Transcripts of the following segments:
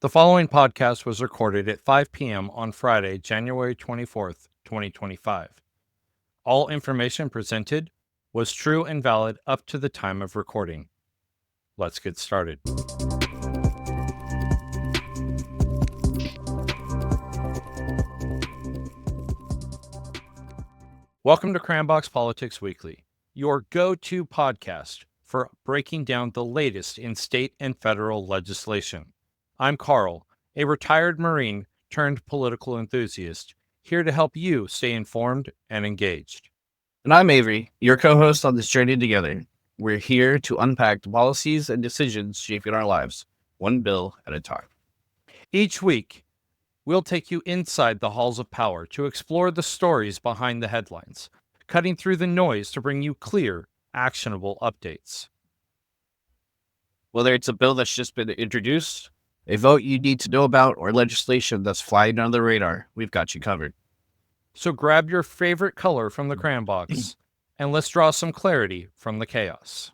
The following podcast was recorded at 5 p.m. on Friday, January 24th, 2025. All information presented was true and valid up to the time of recording. Let's get started. Welcome to Crayon Box Politics Weekly, your go-to podcast for breaking down the latest in state and federal legislation. I'm Carl, a retired Marine turned political enthusiast, here to help you stay informed and engaged. And I'm Avery, your co-host on this journey together. We're here to unpack the policies and decisions shaping our lives, one bill at a time. Each week, we'll take you inside the halls of power to explore the stories behind the headlines, cutting through the noise to bring you clear, actionable updates. Whether it's a bill that's just been introduced, a vote you need to know about, or legislation that's flying under the radar, we've got you covered. So grab your favorite color from the crayon box, and let's draw some clarity from the chaos.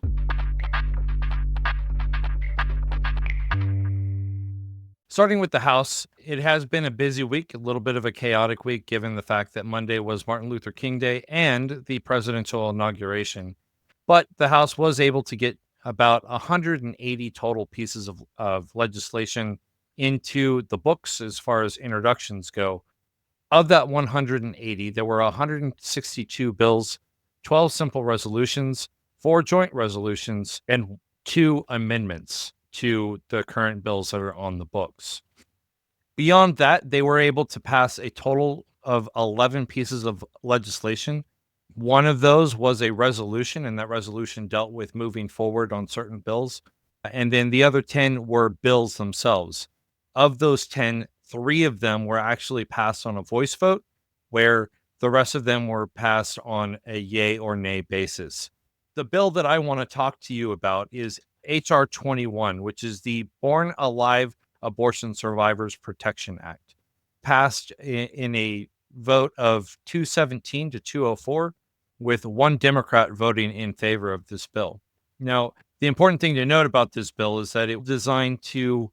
Starting with the House, it has been a busy week, a little bit of a chaotic week, given the fact that Monday was Martin Luther King Day and the presidential inauguration. But the House was able to get about 180 total pieces of legislation into the books as far as introductions go. Of that 180, there were 162 bills, 12 simple resolutions, 4 joint resolutions, and 2 amendments to the current bills that are on the books. Beyond that, they were able to pass a total of 11 pieces of legislation. One of those was a resolution, and that resolution dealt with moving forward on certain bills. And then the other 10 were bills themselves. Of those 10, 3 of them were actually passed on a voice vote, where the rest of them were passed on a yay or nay basis. The bill that I want to talk to you about is H.R. 21, which is the Born Alive Abortion Survivors Protection Act, passed in a vote of 217 to 204, with 1 Democrat voting in favor of this bill. Now, the important thing to note about this bill is that it was designed to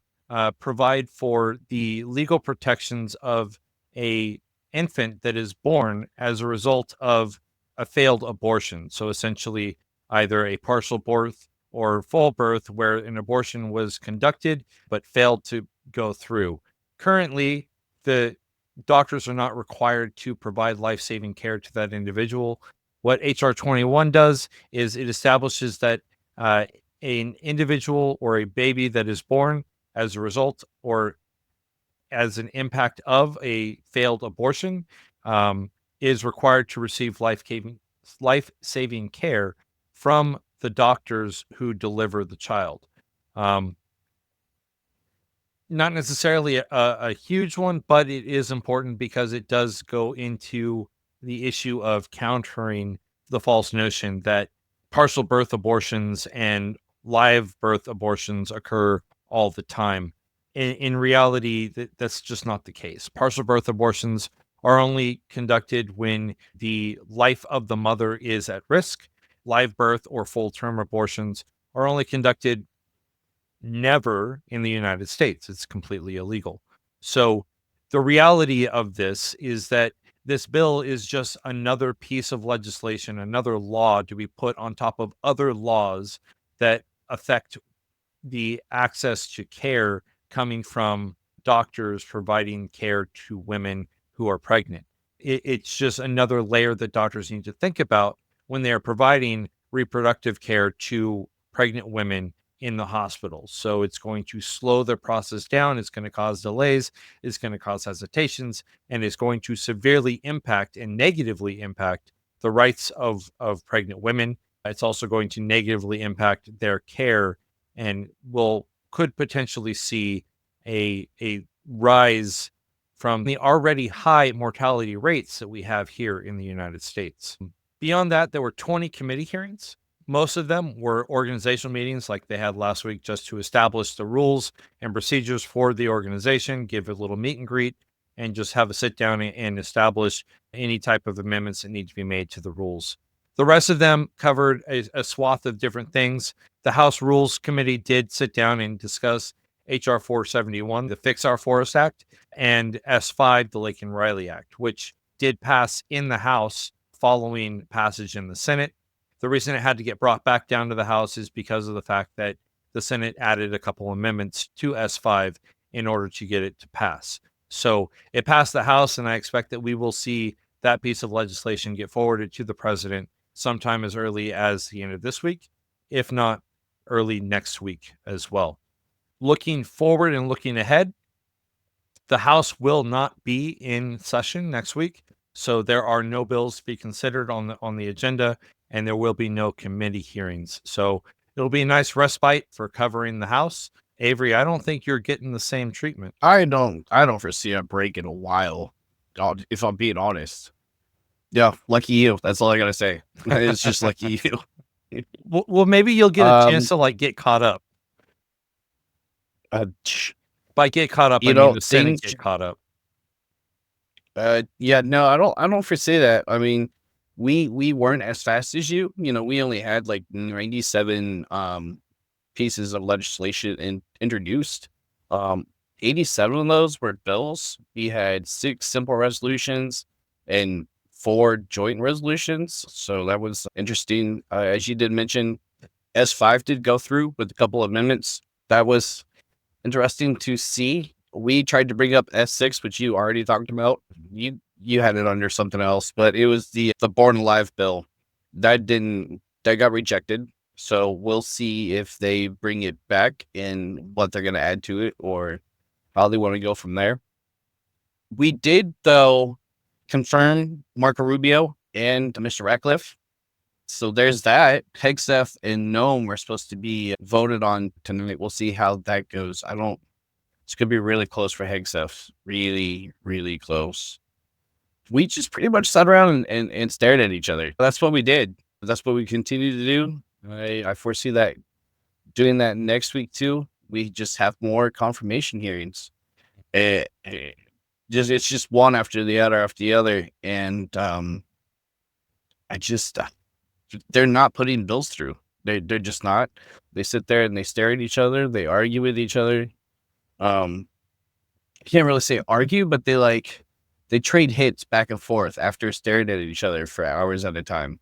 provide for the legal protections of an infant that is born as a result of a failed abortion. So essentially, either a partial birth or full birth where an abortion was conducted but failed to go through. Currently, the doctors are not required to provide life-saving care to that individual. What H.R. 21 does is it establishes that an individual or a baby that is born as a result or as an impact of a failed abortion is required to receive life-saving care from the doctors who deliver the child. Not necessarily a huge one, but it is important because it does go into the issue of countering the false notion that partial birth abortions and live birth abortions occur all the time. In reality, that's just not the case. Partial birth abortions are only conducted when the life of the mother is at risk. Live birth or full-term abortions are only conducted never in the United States. It's completely illegal. So the reality of this is that this bill is just another piece of legislation, another law to be put on top of other laws that affect the access to care coming from doctors providing care to women who are pregnant. It's just another layer that doctors need to think about when they are providing reproductive care to pregnant women in the hospital. So it's going to slow the process down. It's going to cause delays. It's going to cause hesitations, and it's going to severely impact and negatively impact the rights of pregnant women. It's also going to negatively impact their care and could potentially see a rise from the already high mortality rates that we have here in the United States. Beyond that, there were 20 committee hearings. Most of them were organizational meetings like they had last week, just to establish the rules and procedures for the organization, give a little meet and greet, and just have a sit down and establish any type of amendments that need to be made to the rules. The rest of them covered a swath of different things. The House Rules Committee did sit down and discuss H.R. 471, the Fix Our Forest Act, and S5, the Lake and Riley Act, which did pass in the House following passage in the Senate. The reason it had to get brought back down to the House is because of the fact that the Senate added a couple amendments to S5 in order to get it to pass. So it passed the House, and I expect that we will see that piece of legislation get forwarded to the president sometime as early as the end of this week, if not early next week as well. Looking forward and looking ahead, the House will not be in session next week, so there are no bills to be considered on the agenda, and there will be no committee hearings. So it'll be a nice respite for covering the House. Avery, I don't think you're getting the same treatment. I don't foresee a break in a while, if I'm being honest. Yeah, lucky you. That's all I gotta say. It's just lucky you. Well, maybe you'll get a chance to get caught up. By get caught up, I mean the Senate get caught up. Yeah, no, I don't foresee that. I mean, we weren't as fast as you. We only had like 97 pieces of legislation introduced. 87 of those were bills. We had 6 simple resolutions and 4 joint resolutions. So that was interesting. As you did mention, S5 did go through with a couple of amendments. That was interesting to see. We tried to bring up S6, which you already talked about. You had it under something else, but it was the Born Alive bill. That got rejected. So we'll see if they bring it back and what they're going to add to it or how they want to go from there. We did, though, confirm Marco Rubio and Mr. Ratcliffe. So there's that. Hegseth and Noam were supposed to be voted on tonight. We'll see how that goes. It's going to be really close for Hegseth. Really, really close. We just pretty much sat around and stared at each other. That's what we did. That's what we continue to do. I foresee that doing that next week too. We just have more confirmation hearings. It's just one after the other, and they're not putting bills through. They're just not. They sit there and they stare at each other. They argue with each other. I can't really say argue, but they trade hits back and forth after staring at each other for hours at a time.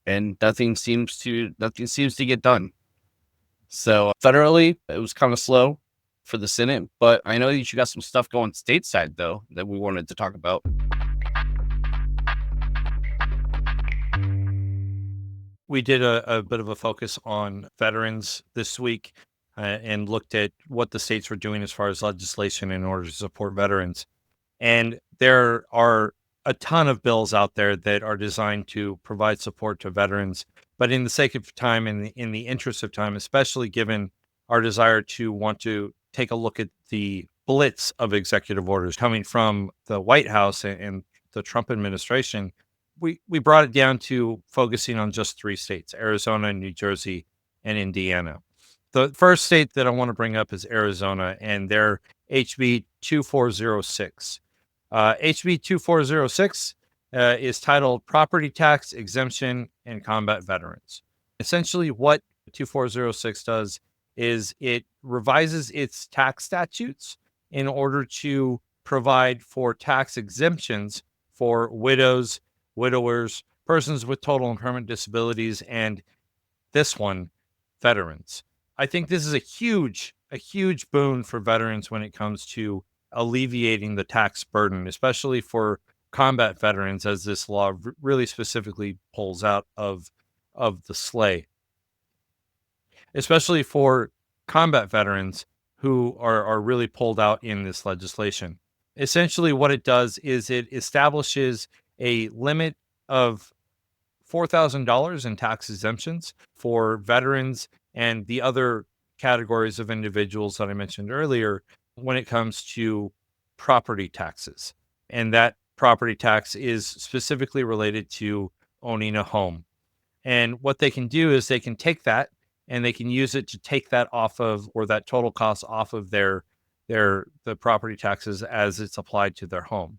And nothing seems to get done. So federally, it was kind of slow for the Senate, but I know that you got some stuff going stateside though that we wanted to talk about. We did a bit of a focus on veterans this week and looked at what the states were doing as far as legislation in order to support veterans. And there are a ton of bills out there that are designed to provide support to veterans. But in the sake of time, in the interest of time, especially given our desire to want to take a look at the blitz of executive orders coming from the White House and the Trump administration, we brought it down to focusing on just 3 states, Arizona, New Jersey, and Indiana. The first state that I want to bring up is Arizona and their HB 2406. HB 2406 is titled Property Tax Exemption and Combat Veterans. Essentially, what 2406 does is it revises its tax statutes in order to provide for tax exemptions for widows, widowers, persons with total and permanent disabilities, and this one, veterans. I think this is a huge boon for veterans when it comes to alleviating the tax burden, especially for combat veterans, as this law really specifically pulls out of the sleigh. Especially for combat veterans who are really pulled out in this legislation. Essentially, what it does is it establishes a limit of $4,000 in tax exemptions for veterans and the other categories of individuals that I mentioned earlier when it comes to property taxes. And that property tax is specifically related to owning a home. And what they can do is they can take that and they can use it to take that off of, or that total cost off of the property taxes as it's applied to their home.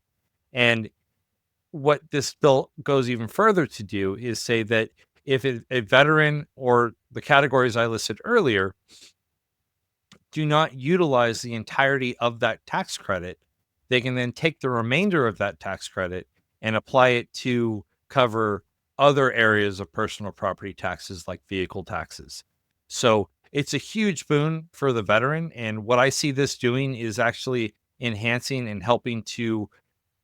And what this bill goes even further to do is say that if a veteran or the categories I listed earlier do not utilize the entirety of that tax credit, they can then take the remainder of that tax credit and apply it to cover other areas of personal property taxes like vehicle taxes. So it's a huge boon for the veteran. And what I see this doing is actually enhancing and helping to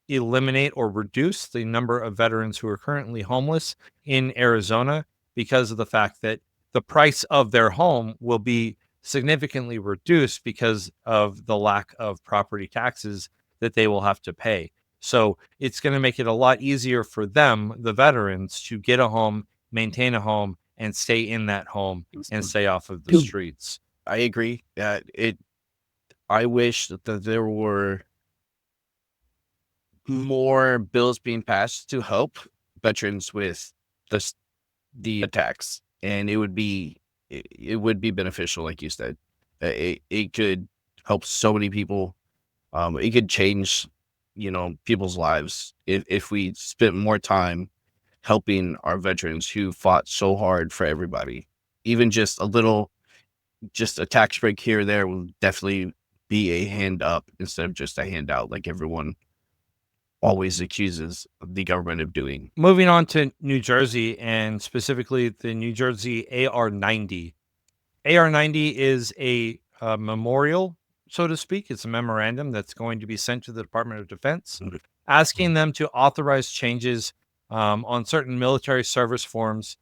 eliminate or reduce the number of veterans who are currently homeless in Arizona because of the fact that the price of their home will be significantly reduced because of the lack of property taxes that they will have to pay. So it's going to make it a lot easier for them, the veterans, to get a home, maintain a home, and stay in that home and stay off of the streets. I agree. I wish that there were more bills being passed to help veterans with the attacks, and it would be beneficial, like you said. It could help so many people. It could change, people's lives if we spent more time helping our veterans who fought so hard for everybody. Even just a tax break here or there will definitely be a hand up instead of just a handout like everyone always accuses the government of doing. Moving on to New Jersey, and specifically the New Jersey AR-90. AR-90 is a memorial, so to speak. It's a memorandum that's going to be sent to the Department of Defense, asking them to authorize changes on certain military service forms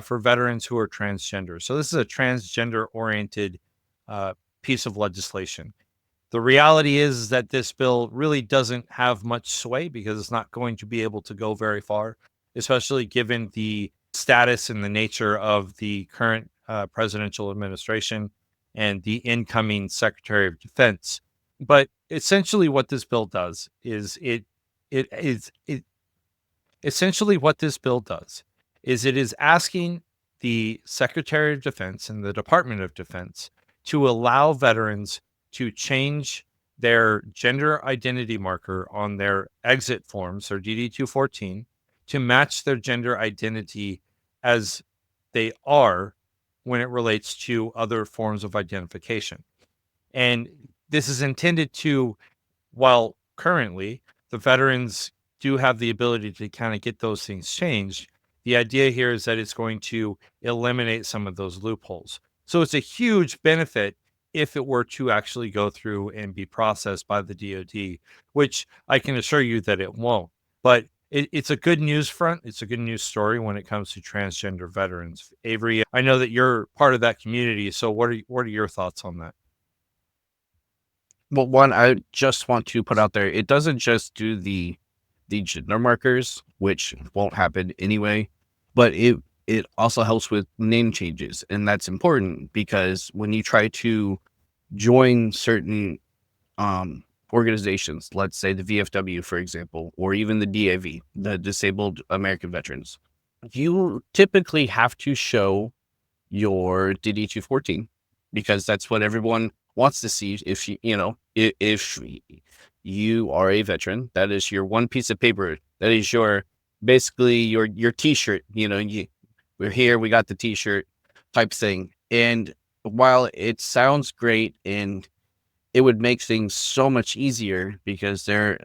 for veterans who are transgender. So this is a transgender-oriented piece of legislation. The reality is that this bill really doesn't have much sway because it's not going to be able to go very far, especially given the status and the nature of the current presidential administration and the incoming Secretary of Defense. But essentially what this bill does is it is asking the Secretary of Defense and the Department of Defense to allow veterans to change their gender identity marker on their exit forms, or DD-214, to match their gender identity as they are when it relates to other forms of identification. And this is intended to, while currently the veterans do have the ability to kind of get those things changed, the idea here is that it's going to eliminate some of those loopholes. So it's a huge benefit if it were to actually go through and be processed by the DoD, which I can assure you that it won't. But it's a good news front. It's a good news story when it comes to transgender veterans. Avery, I know that you're part of that community. So what are your thoughts on that? Well, one, I just want to put out there, it doesn't just do the gender markers, which won't happen anyway, but it also helps with name changes. And that's important because when you try to join certain organizations, let's say the VFW, for example, or even the DAV, the Disabled American Veterans, you typically have to show your DD-214 because that's what everyone wants to see. If if you are a veteran, that is your one piece of paper. That is basically your T-shirt. We're here, we got the T-shirt type thing. And while it sounds great and it would make things so much easier because there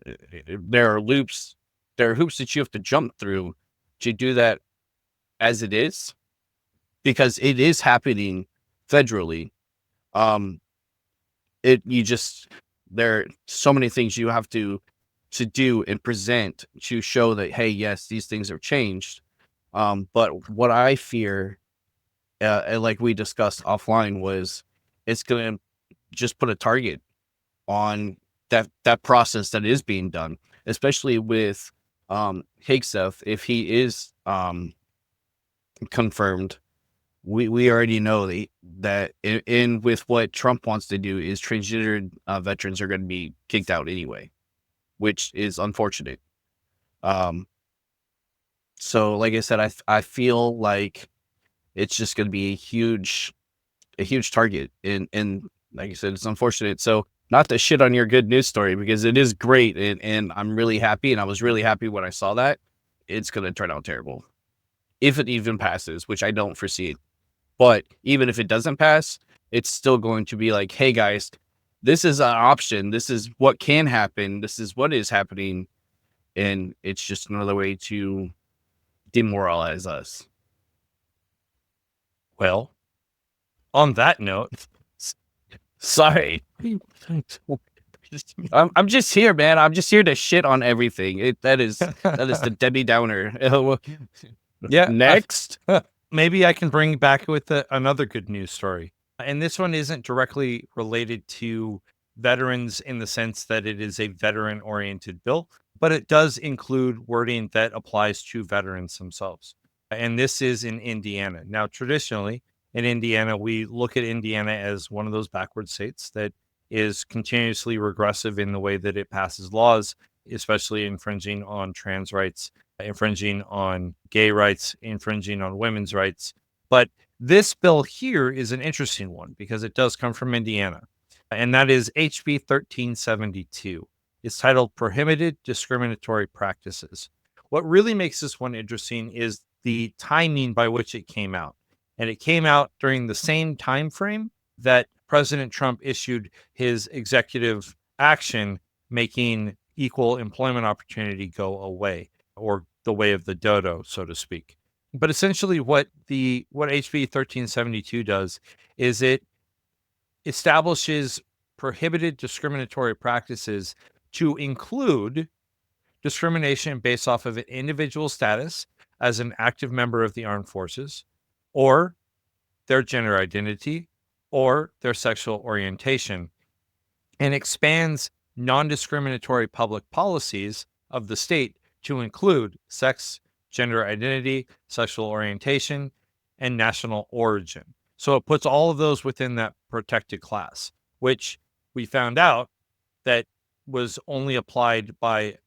are hoops that you have to jump through to do that as it is, because it is happening federally. There are so many things you have to do and present to show that, hey, yes, these things have changed. But what I fear, like we discussed offline, was it's going to just put a target on that process that is being done, especially with Higgseth. If he is confirmed, we already know that in with what Trump wants to do is transgender veterans are going to be kicked out anyway, which is unfortunate. So like I said, I feel like it's just going to be a huge target, and like I said, it's unfortunate. So not to shit on your good news story, because it is great, and I'm really happy, and I was really happy when I saw that. It's going to turn out terrible if it even passes, which I don't foresee it. But even if it doesn't pass, it's still going to be like, hey guys, this is an option. This is what can happen. This is what is happening. And it's just another way to demoralize us. Well, on that note, Sorry. I'm just here, man. I'm just here to shit on everything. That is the Debbie Downer. yeah, Next. maybe I can bring back with another good news story. And this one isn't directly related to veterans in the sense that it is a veteran oriented bill, but it does include wording that applies to veterans themselves. And this is in Indiana. Now, traditionally in Indiana, we look at Indiana as one of those backward states that is continuously regressive in the way that it passes laws, especially infringing on trans rights, infringing on gay rights, infringing on women's rights. But this bill here is an interesting one because it does come from Indiana, and that is HB 1372. It's titled Prohibited Discriminatory Practices. What really makes this one interesting is the timing by which it came out. And it came out during the same time frame that President Trump issued his executive action making equal employment opportunity go away, or the way of the dodo, so to speak. But essentially what HB 1372 does is it establishes prohibited discriminatory practices to include discrimination based off of an individual status as an active member of the armed forces, or their gender identity, or their sexual orientation, and expands non-discriminatory public policies of the state to include sex, gender identity, sexual orientation, and national origin. So it puts all of those within that protected class, which we found out that was only applied by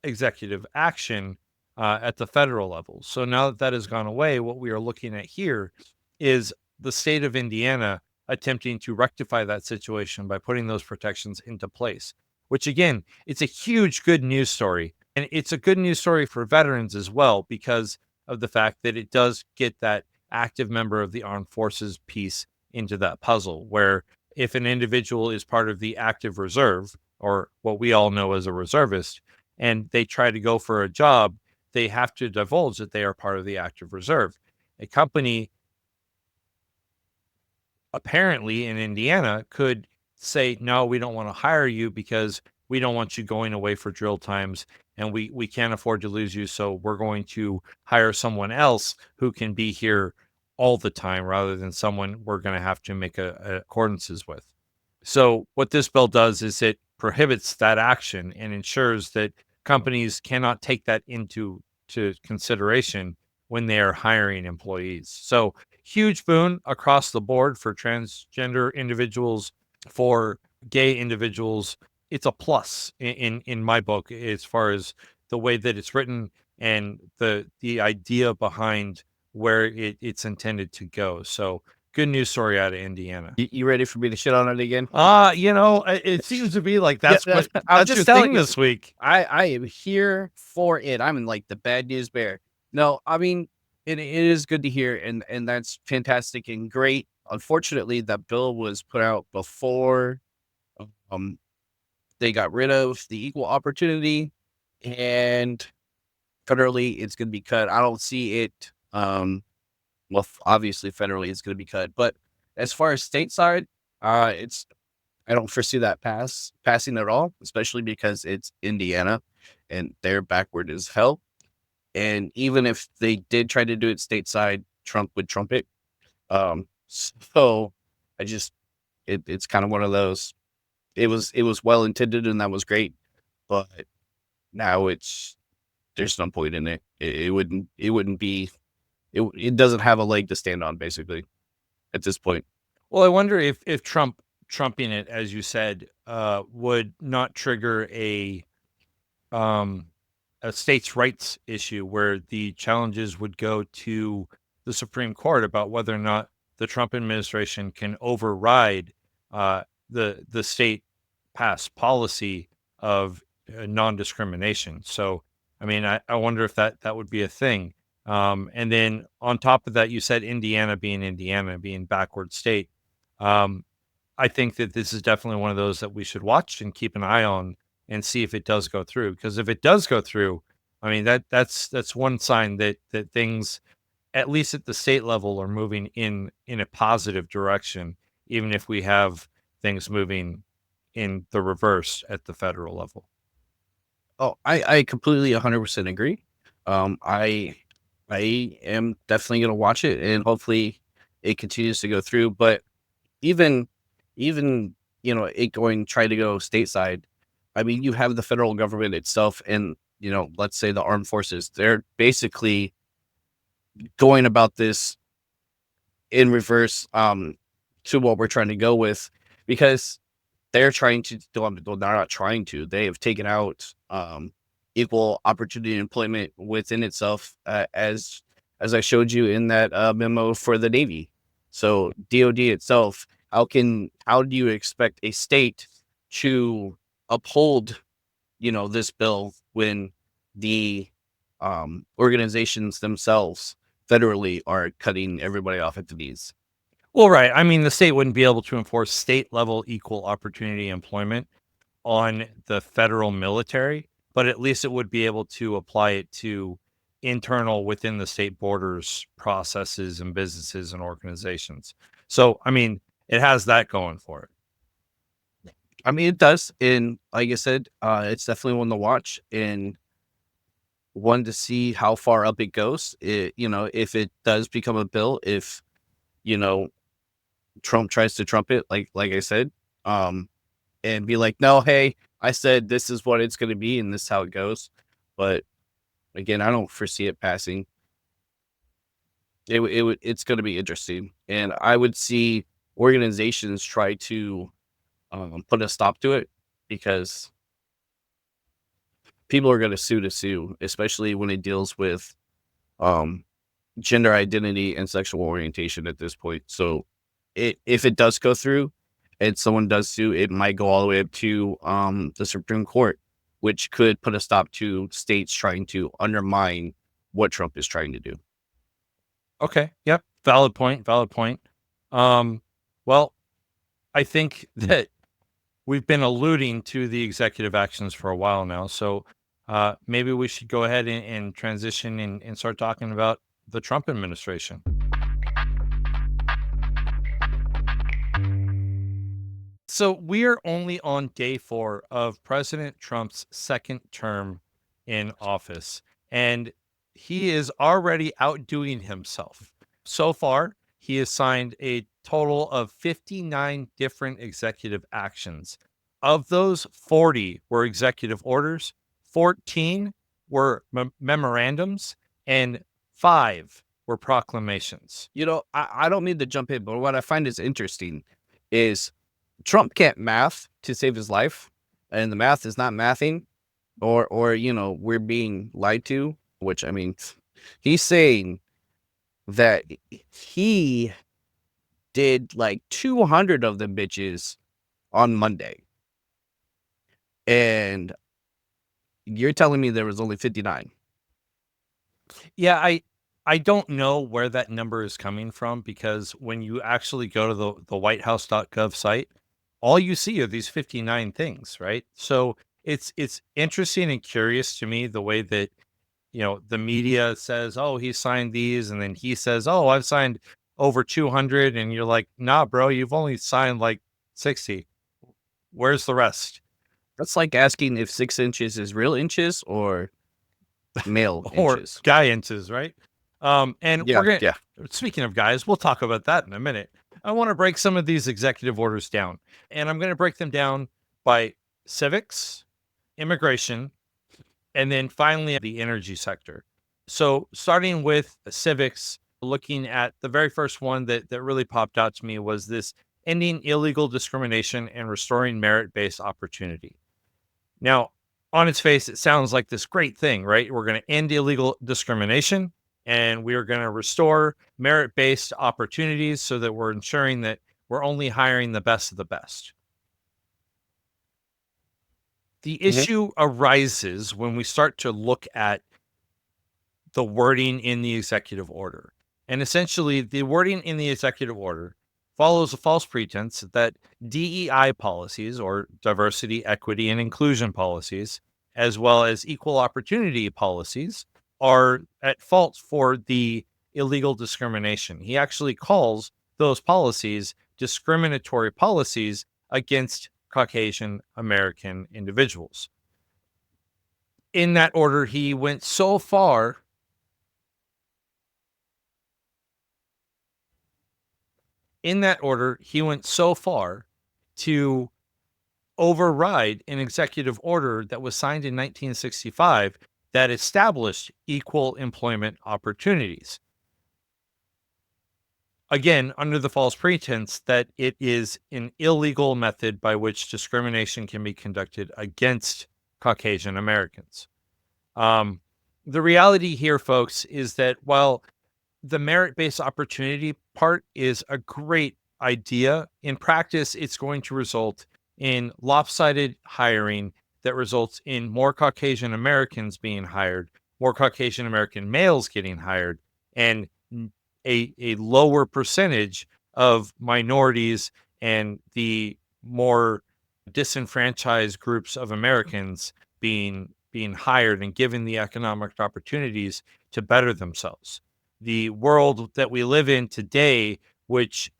executive action at the federal level. So now that that has gone away, what we are looking at here is the state of Indiana attempting to rectify that situation by putting those protections into place, which again, it's a huge good news story. And it's a good news story for veterans as well, because of the fact that it does get that active member of the armed forces piece into that puzzle, where if an individual is part of the active reserve, or what we all know as a reservist, and they try to go for a job, they have to divulge that they are part of the active reserve. A company, apparently in Indiana, could say, no, we don't want to hire you because we don't want you going away for drill times, and we can't afford to lose you. So we're going to hire someone else who can be here all the time rather than someone we're going to have to make accordances with. So what this bill does is it prohibits that action and ensures that companies cannot take that into consideration when they are hiring employees. So huge boon across the board for transgender individuals, for gay individuals. It's a plus in my book as far as the way that it's written and the idea behind where it's intended to go. So good news story out of Indiana. You ready for me to shit on it again? It seems to be like that's Yeah, what I'm that's just your telling thing you. this week. I am here for it. I'm in like the bad news bear. No, I mean it is good to hear, and that's fantastic and great. Unfortunately, that bill was put out before um they got rid of the equal opportunity, and federally it's going to be cut. I don't see it. Well, obviously federally it's going to be cut, but as far as stateside, it's I don't foresee that passing at all, especially because it's Indiana and they're backward as hell. And even if they did try to do it stateside, Trump would trump it. So I just it's kind of one of those. It was well intended and that was great, but now there's no point in it. It wouldn't be it doesn't have a leg to stand on basically at this point. Well, I wonder if trumping it, as you said, would not trigger um, a states' rights issue where the challenges would go to the Supreme Court about whether or not the Trump administration can override the state passed policy of non-discrimination. So, I mean, I wonder if that would be a thing. And then on top of that, you said Indiana being backward state. I think that this is definitely one of those that we should watch and keep an eye on and see if it does go through. Because if it does go through, I mean that's one sign that things, at least at the state level, are moving in a positive direction, even if we have things moving in the reverse at the federal level. Oh, I completely 100% agree. I am definitely gonna watch it, and hopefully it continues to go through. But even even it going try to go stateside. I mean, you have the federal government itself, and let's say the armed forces. They're basically going about this in reverse to what we're trying to go with, because they're trying to well, they're not trying to. They have taken out equal opportunity employment within itself, as I showed you in that memo for the Navy. So DoD itself, how do you expect a state to uphold this bill when the organizations themselves federally are cutting everybody off at the knees? Well, right. I mean, the state wouldn't be able to enforce state level equal opportunity employment on the federal military, but at least it would be able to apply it to internal within the state borders processes and businesses and organizations. So, I mean, it has that going for it. I mean, it does, and like I said, it's definitely one to watch and one to see how far up it goes. If it does become a bill, if you know Trump tries to trump it, like I said, um, and be like, no, hey, I said this is what it's going to be, and this is how it goes. But again, I don't foresee it passing. It's going to be interesting, and I would see organizations try to put a stop to it, because people are going to sue, especially when it deals with um, gender identity and sexual orientation at this point. So, if it does go through and someone does sue, it might go all the way up to the Supreme Court, which could put a stop to states trying to undermine what Trump is trying to do. Okay. Yep. Valid point. Valid point. Um, well, I think that we've been alluding to the executive actions for a while now. So maybe we should go ahead and transition and start talking about the Trump administration. So we are only on day 4 of President Trump's second term in office, and he is already outdoing himself. So far, he has signed a total of 59 different executive actions. Of those, 40 were executive orders, 14 were memorandums, and 5 were proclamations. I don't mean to jump in, but what I find is interesting is Trump can't math to save his life, and the math is not mathing, or we're being lied to. Which, I mean, he's saying that he did like 200 of them bitches on Monday, and you're telling me there was only 59. Yeah, I don't know where that number is coming from, because when you actually go to the whitehouse.gov site, all you see are these 59 things, right? So it's interesting and curious to me the way that, the media says, "Oh, he signed these," and then he says, "Oh, I've signed over 200," and you're like, "Nah, bro, you've only signed like 60. Where's the rest?" That's like asking if 6 inches is real inches or male Or inches. guy inches, right? And Yeah, we're gonna yeah. speaking of guys, we'll talk about that in a minute. I want to break some of these executive orders down, and I'm going to break them down by civics, immigration, and then finally the energy sector. So, starting with civics, looking at the very first one that really popped out to me was this: ending illegal discrimination and restoring merit-based opportunity. Now, on its face, it sounds like this great thing, right? We're going to end illegal discrimination and we are going to restore merit based opportunities so that we're ensuring that we're only hiring the best of the best. The Mhm. issue arises when we start to look at the wording in the executive order. And essentially, the wording in the executive order follows a false pretense that DEI policies, or diversity, equity, and inclusion policies, as well as equal opportunity policies, are at fault for the illegal discrimination. He actually calls those policies discriminatory policies against Caucasian American individuals. In that order, he went so far to override an executive order that was signed in 1965 that established equal employment opportunities. Again, under the false pretense that it is an illegal method by which discrimination can be conducted against Caucasian Americans. The reality here, folks, is that while the merit-based opportunity part is a great idea, in practice, it's going to result in lopsided hiring that results in more Caucasian Americans being hired, more Caucasian American males getting hired, and a lower percentage of minorities and the more disenfranchised groups of Americans being hired and given the economic opportunities to better themselves. The world that we live in today, which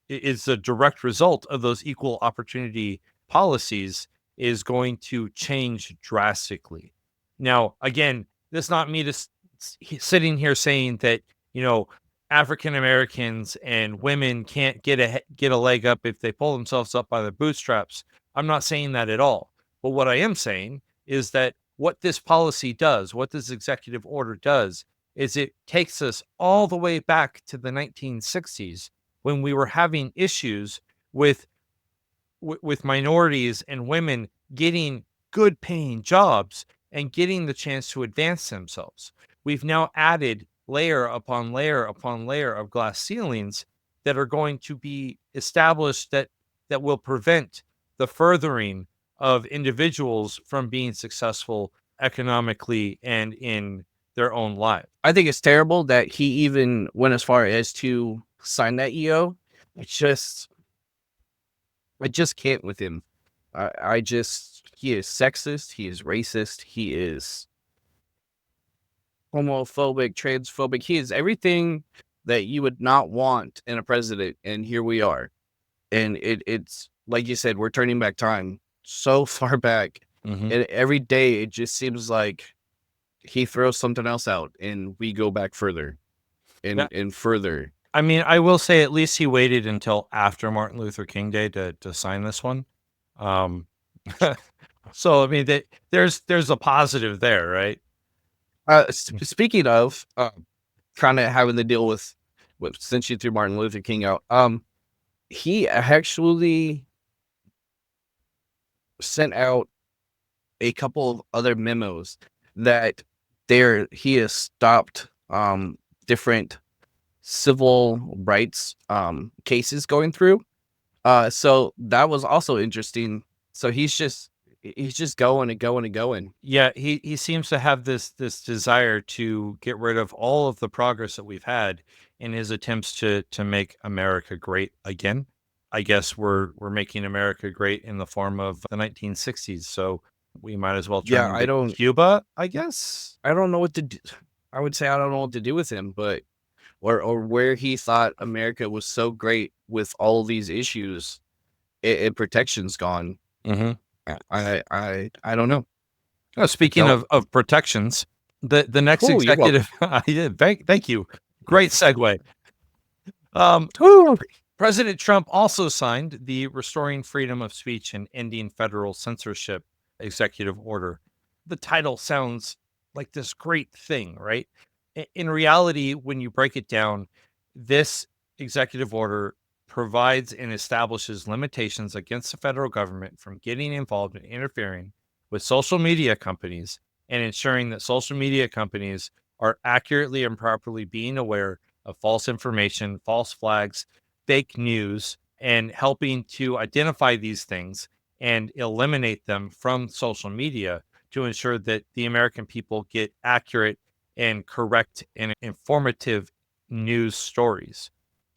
is a direct result of those equal opportunity policies, is going to change drastically. Now, again, this is not me just sitting here saying that, African Americans and women can't get a leg up if they pull themselves up by their bootstraps. I'm not saying that at all. But what I am saying is that what this policy does, what this executive order does, is it takes us all the way back to the 1960s when we were having issues with minorities and women getting good paying jobs and getting the chance to advance themselves. We've now added layer upon layer upon layer of glass ceilings that are going to be established that will prevent the furthering of individuals from being successful economically and in their own lives. I think it's terrible that he even went as far as to sign that EO. I just can't with him. He is sexist, he is racist, he is homophobic, transphobic. He is everything that you would not want in a president, and here we are. And it's like you said, we're turning back time so far back, and every day it just seems like he throws something else out, and we go back further and further. I mean, I will say at least he waited until after Martin Luther King Day to sign this one. So I mean, there's a positive there, right? Speaking of kind of having to deal with since you threw Martin Luther King out, he actually sent out a couple of other memos that he has stopped different civil rights cases going through. So that was also interesting. So he's just going and going and going. Yeah, he seems to have this desire to get rid of all of the progress that we've had in his attempts to make America great again. I guess we're making America great in the form of the 1960s, so we might as well turn into Cuba, I guess. I don't know what to do. I would say I don't know what to do with him, but or where he thought America was so great with all these issues, protection's gone. I don't know. Oh, speaking of protections, the next executive, thank you, great segue. President Trump also signed the Restoring Freedom of Speech and Ending Federal Censorship executive order. The title sounds like this great thing, right? In reality, when you break it down, this executive order provides and establishes limitations against the federal government from getting involved in interfering with social media companies and ensuring that social media companies are accurately and properly being aware of false information, false flags, fake news, and helping to identify these things and eliminate them from social media to ensure that the American people get accurate and correct and informative news stories.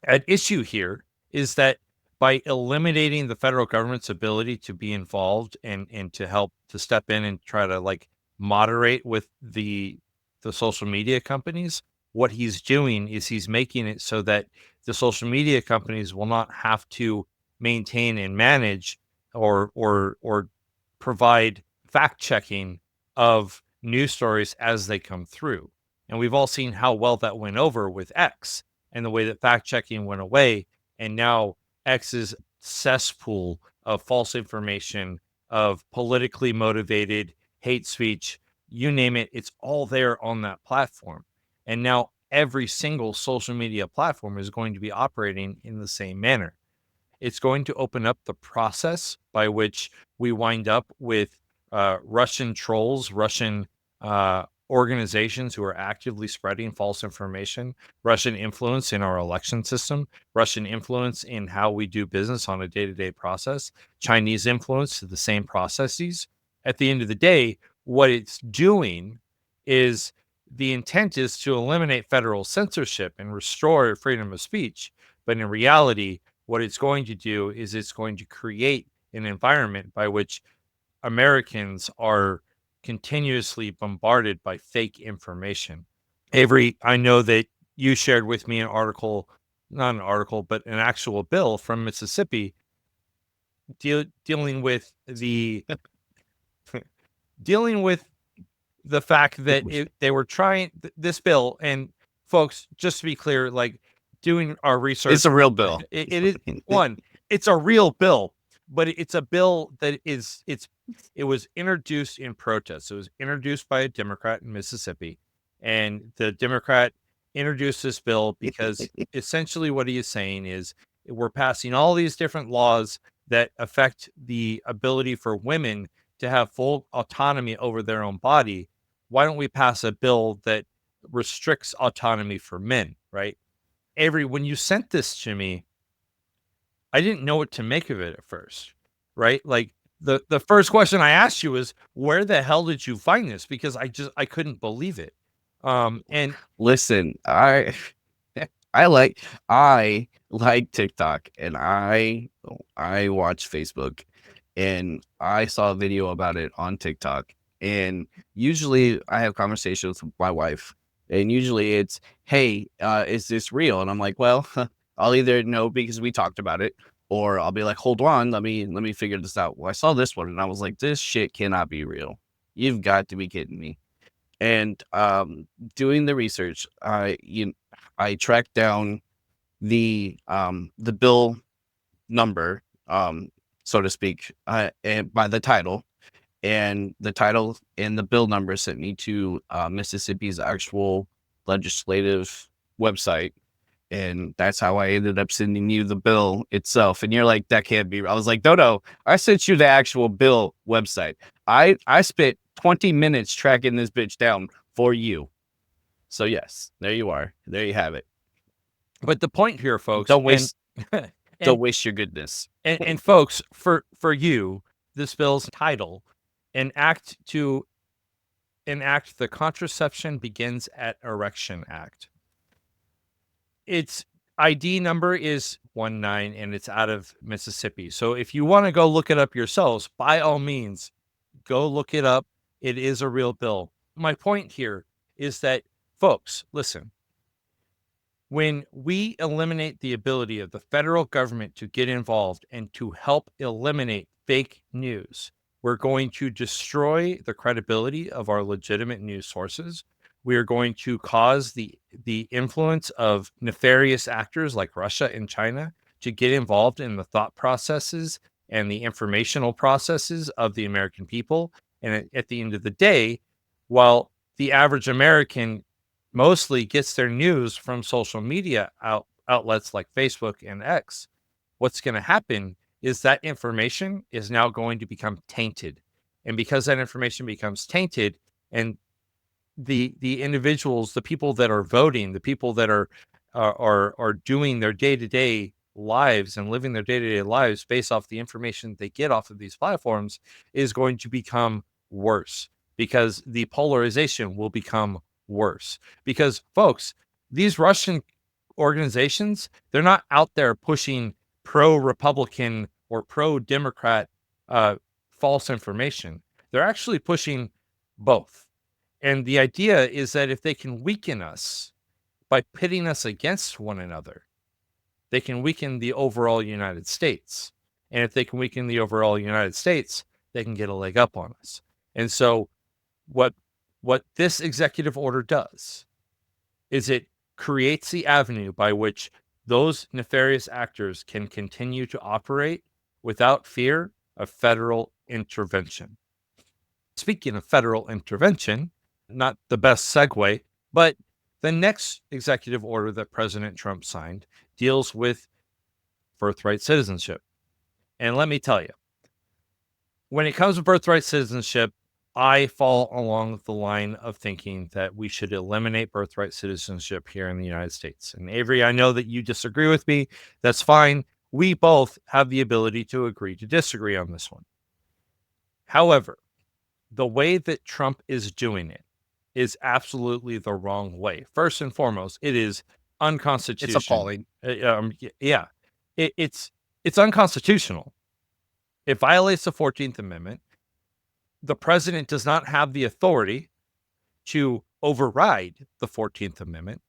At issue here is that by eliminating the federal government's ability to be involved and to help to step in and try to like moderate with the social media companies, what he's doing is he's making it so that the social media companies will not have to maintain and manage or provide fact checking of news stories as they come through. And we've all seen how well that went over with X and the way that fact checking went away. And now X's cesspool of false information, of politically motivated hate speech, you name it, it's all there on that platform. And now every single social media platform is going to be operating in the same manner. It's going to open up the process by which we wind up with Russian trolls, Russian organizations who are actively spreading false information, Russian influence in our election system, Russian influence in how we do business on a day-to-day process, Chinese influence to the same processes. At the end of the day, what it's doing is the intent is to eliminate federal censorship and restore freedom of speech. But in reality, what it's going to do is it's going to create an environment by which Americans are continuously bombarded by fake information. Avery, I know that you shared with me an article, not an article, but an actual bill from Mississippi dealing with the dealing with the fact that they were trying this bill. And folks, just to be clear, like doing our research, It's a real bill. It is one. It's a real bill, but it's a bill that it was introduced in protest. It was introduced by a Democrat in Mississippi, and the Democrat introduced this bill because essentially what he is saying is we're passing all these different laws that affect the ability for women to have full autonomy over their own body. Why don't we pass a bill that restricts autonomy for men, right? Avery, when you sent this to me, I didn't know what to make of it at first, right? Like the first question I asked you was, where the hell did you find this? Because I couldn't believe it. And listen, I like TikTok, and I watch Facebook, and I saw a video about it on TikTok. And usually I have conversations with my wife, and usually it's, hey, is this real? And I'm like, well, I'll either know because we talked about it, or I'll be like, hold on, let me figure this out. Well, I saw this one, and I was like, this shit cannot be real. You've got to be kidding me. And doing the research, I tracked down the bill number, so to speak, and by the title, and the bill number sent me to Mississippi's actual legislative website. And that's how I ended up sending you the bill itself. And you're like, that can't be. I was like, no, I sent you the actual bill website. I spent 20 minutes tracking this bitch down for you. So yes, there you are. There you have it. But the point here, folks, don't waste your goodness. And folks, for you, this bill's title, enact the Contraception Begins at Erection Act. Its ID number is 19, and it's out of Mississippi. So if you want to go look it up yourselves, by all means, go look it up. It is a real bill. My point here is that, folks, listen, when we eliminate the ability of the federal government to get involved and to help eliminate fake news, we're going to destroy the credibility of our legitimate news sources. We are going to cause the influence of nefarious actors like Russia and China to get involved in the thought processes and the informational processes of the American people. And at the end of the day, while the average American mostly gets their news from social media outlets like Facebook and X, what's going to happen is that information is now going to become tainted. And because that information becomes tainted, and the individuals, the people that are voting, the people that are doing their day-to-day lives and living their day-to-day lives based off the information they get off of these platforms, is going to become worse, because the polarization will become worse. Because, folks, these Russian organizations, they're not out there pushing pro-Republican or pro-Democrat false information. They're actually pushing both. And the idea is that if they can weaken us by pitting us against one another, they can weaken the overall United States. And if they can weaken the overall United States, they can get a leg up on us. And so what this executive order does is it creates the avenue by which those nefarious actors can continue to operate without fear of federal intervention. Speaking of federal intervention, not the best segue, but the next executive order that President Trump signed deals with birthright citizenship. And let me tell you, when it comes to birthright citizenship, I fall along the line of thinking that we should eliminate birthright citizenship here in the United States. And Avery, I know that you disagree with me. That's fine. We both have the ability to agree to disagree on this one. However, the way that Trump is doing it is absolutely the wrong way. First and foremost, it is unconstitutional. It's appalling. Yeah, it's unconstitutional. It violates the 14th Amendment. The president does not have the authority to override the 14th Amendment,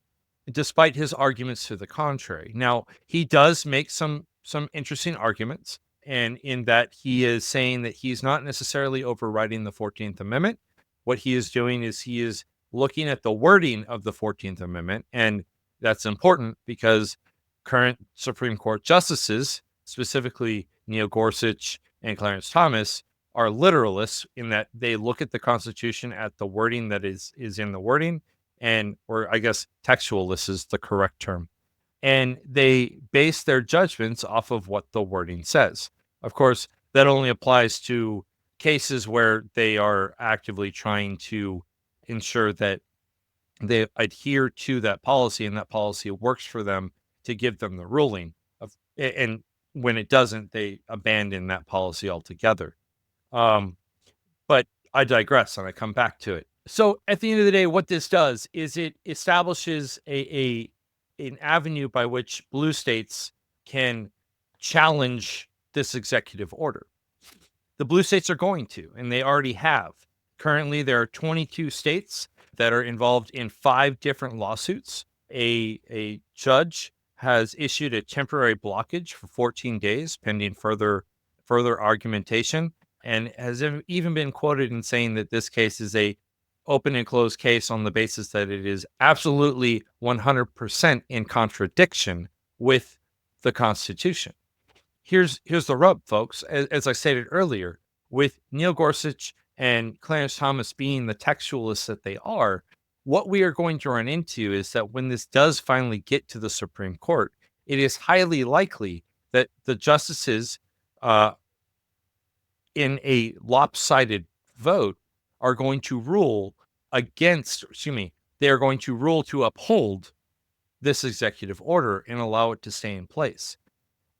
despite his arguments to the contrary. Now, he does make some interesting arguments, and in that he is saying that he's not necessarily overriding the 14th Amendment. What he is doing is he is looking at the wording of the 14th Amendment, and that's important because current Supreme Court justices, specifically Neil Gorsuch and Clarence Thomas, are literalists in that they look at the Constitution at the wording that is in the wording, and, or I guess textualist is the correct term. And they base their judgments off of what the wording says. Of course, that only applies to cases where they are actively trying to ensure that they adhere to that policy and that policy works for them to give them the ruling. And when it doesn't, they abandon that policy altogether. But I digress and I come back to it. So at the end of the day, what this does is it establishes an avenue by which blue states can challenge this executive order. The blue states are going to, and they already have. Currently, there are 22 states that are involved in 5 different lawsuits. A judge has issued a temporary blockage for 14 days pending further argumentation, and has even been quoted in saying that this case is a open and closed case on the basis that it is absolutely 100% in contradiction with the Constitution. Here's the rub, folks. As I stated earlier, with Neil Gorsuch and Clarence Thomas being the textualists that they are, what we are going to run into is that when this does finally get to the Supreme Court, it is highly likely that the justices, in a lopsided vote, are going to rule they are going to rule to uphold this executive order and allow it to stay in place.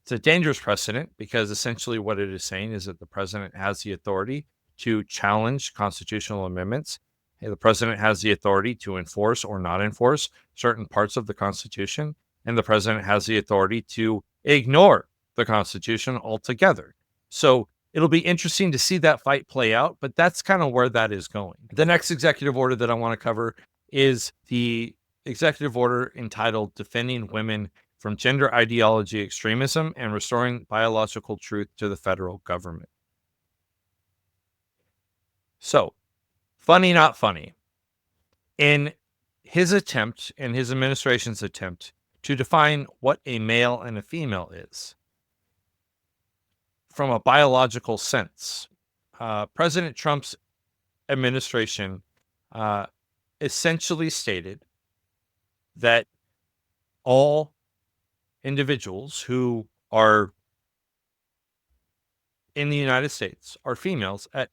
It's a dangerous precedent because essentially what it is saying is that the president has the authority to challenge constitutional amendments. The president has the authority to enforce or not enforce certain parts of the Constitution, and the president has the authority to ignore the Constitution altogether. So it'll be interesting to see that fight play out, but that's kind of where that is going. The next executive order that I want to cover is the executive order entitled Defending Women from Gender Ideology Extremism and Restoring Biological Truth to the Federal Government. So, funny, not funny. In his administration's attempt to define what a male and a female is, from a biological sense, President Trump's administration essentially stated that all individuals who are in the United States are females at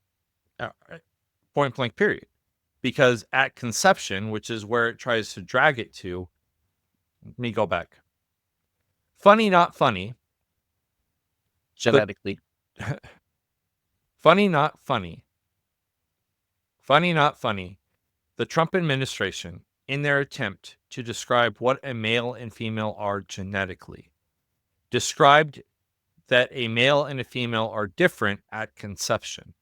point blank period. Because at conception, which is where it tries to drag it to, let me go back. Funny, not funny. Genetically. Funny, not funny. Funny, not funny. The Trump administration, in their attempt to describe what a male and female are genetically, described that a male and a female are different at conception.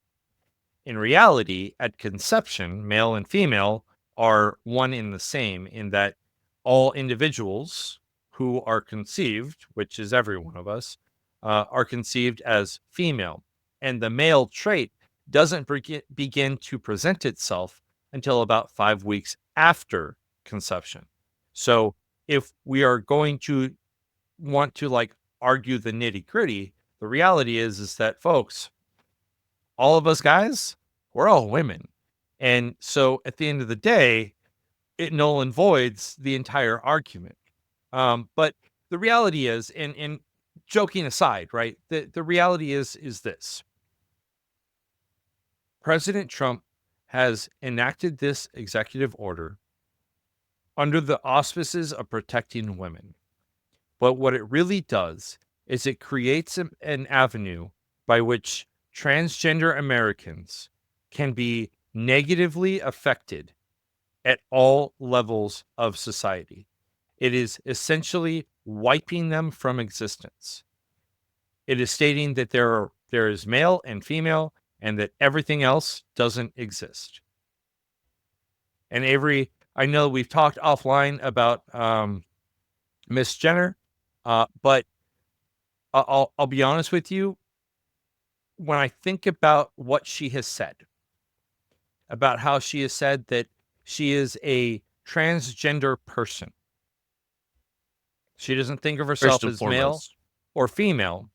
In reality, at conception, male and female are one in the same in that all individuals who are conceived, which is every one of us, are conceived as female. And the male trait doesn't begin to present itself until about 5 weeks after conception. So if we are going to want to like argue the nitty gritty, the reality is that folks, all of us guys, we're all women. And so at the end of the day, it null and voids the entire argument. But the reality is, and joking aside, right? The reality is this. President Trump has enacted this executive order under the auspices of protecting women. But what it really does is it creates an avenue by which transgender Americans can be negatively affected at all levels of society. It is essentially wiping them from existence. It is stating that there is male and female and that everything else doesn't exist. And Avery, I know we've talked offline about Miss Jenner, but I'll be honest with you. When I think about what she has said, about how she has said that she is a transgender person, she doesn't think of herself First and as male foremost. or female.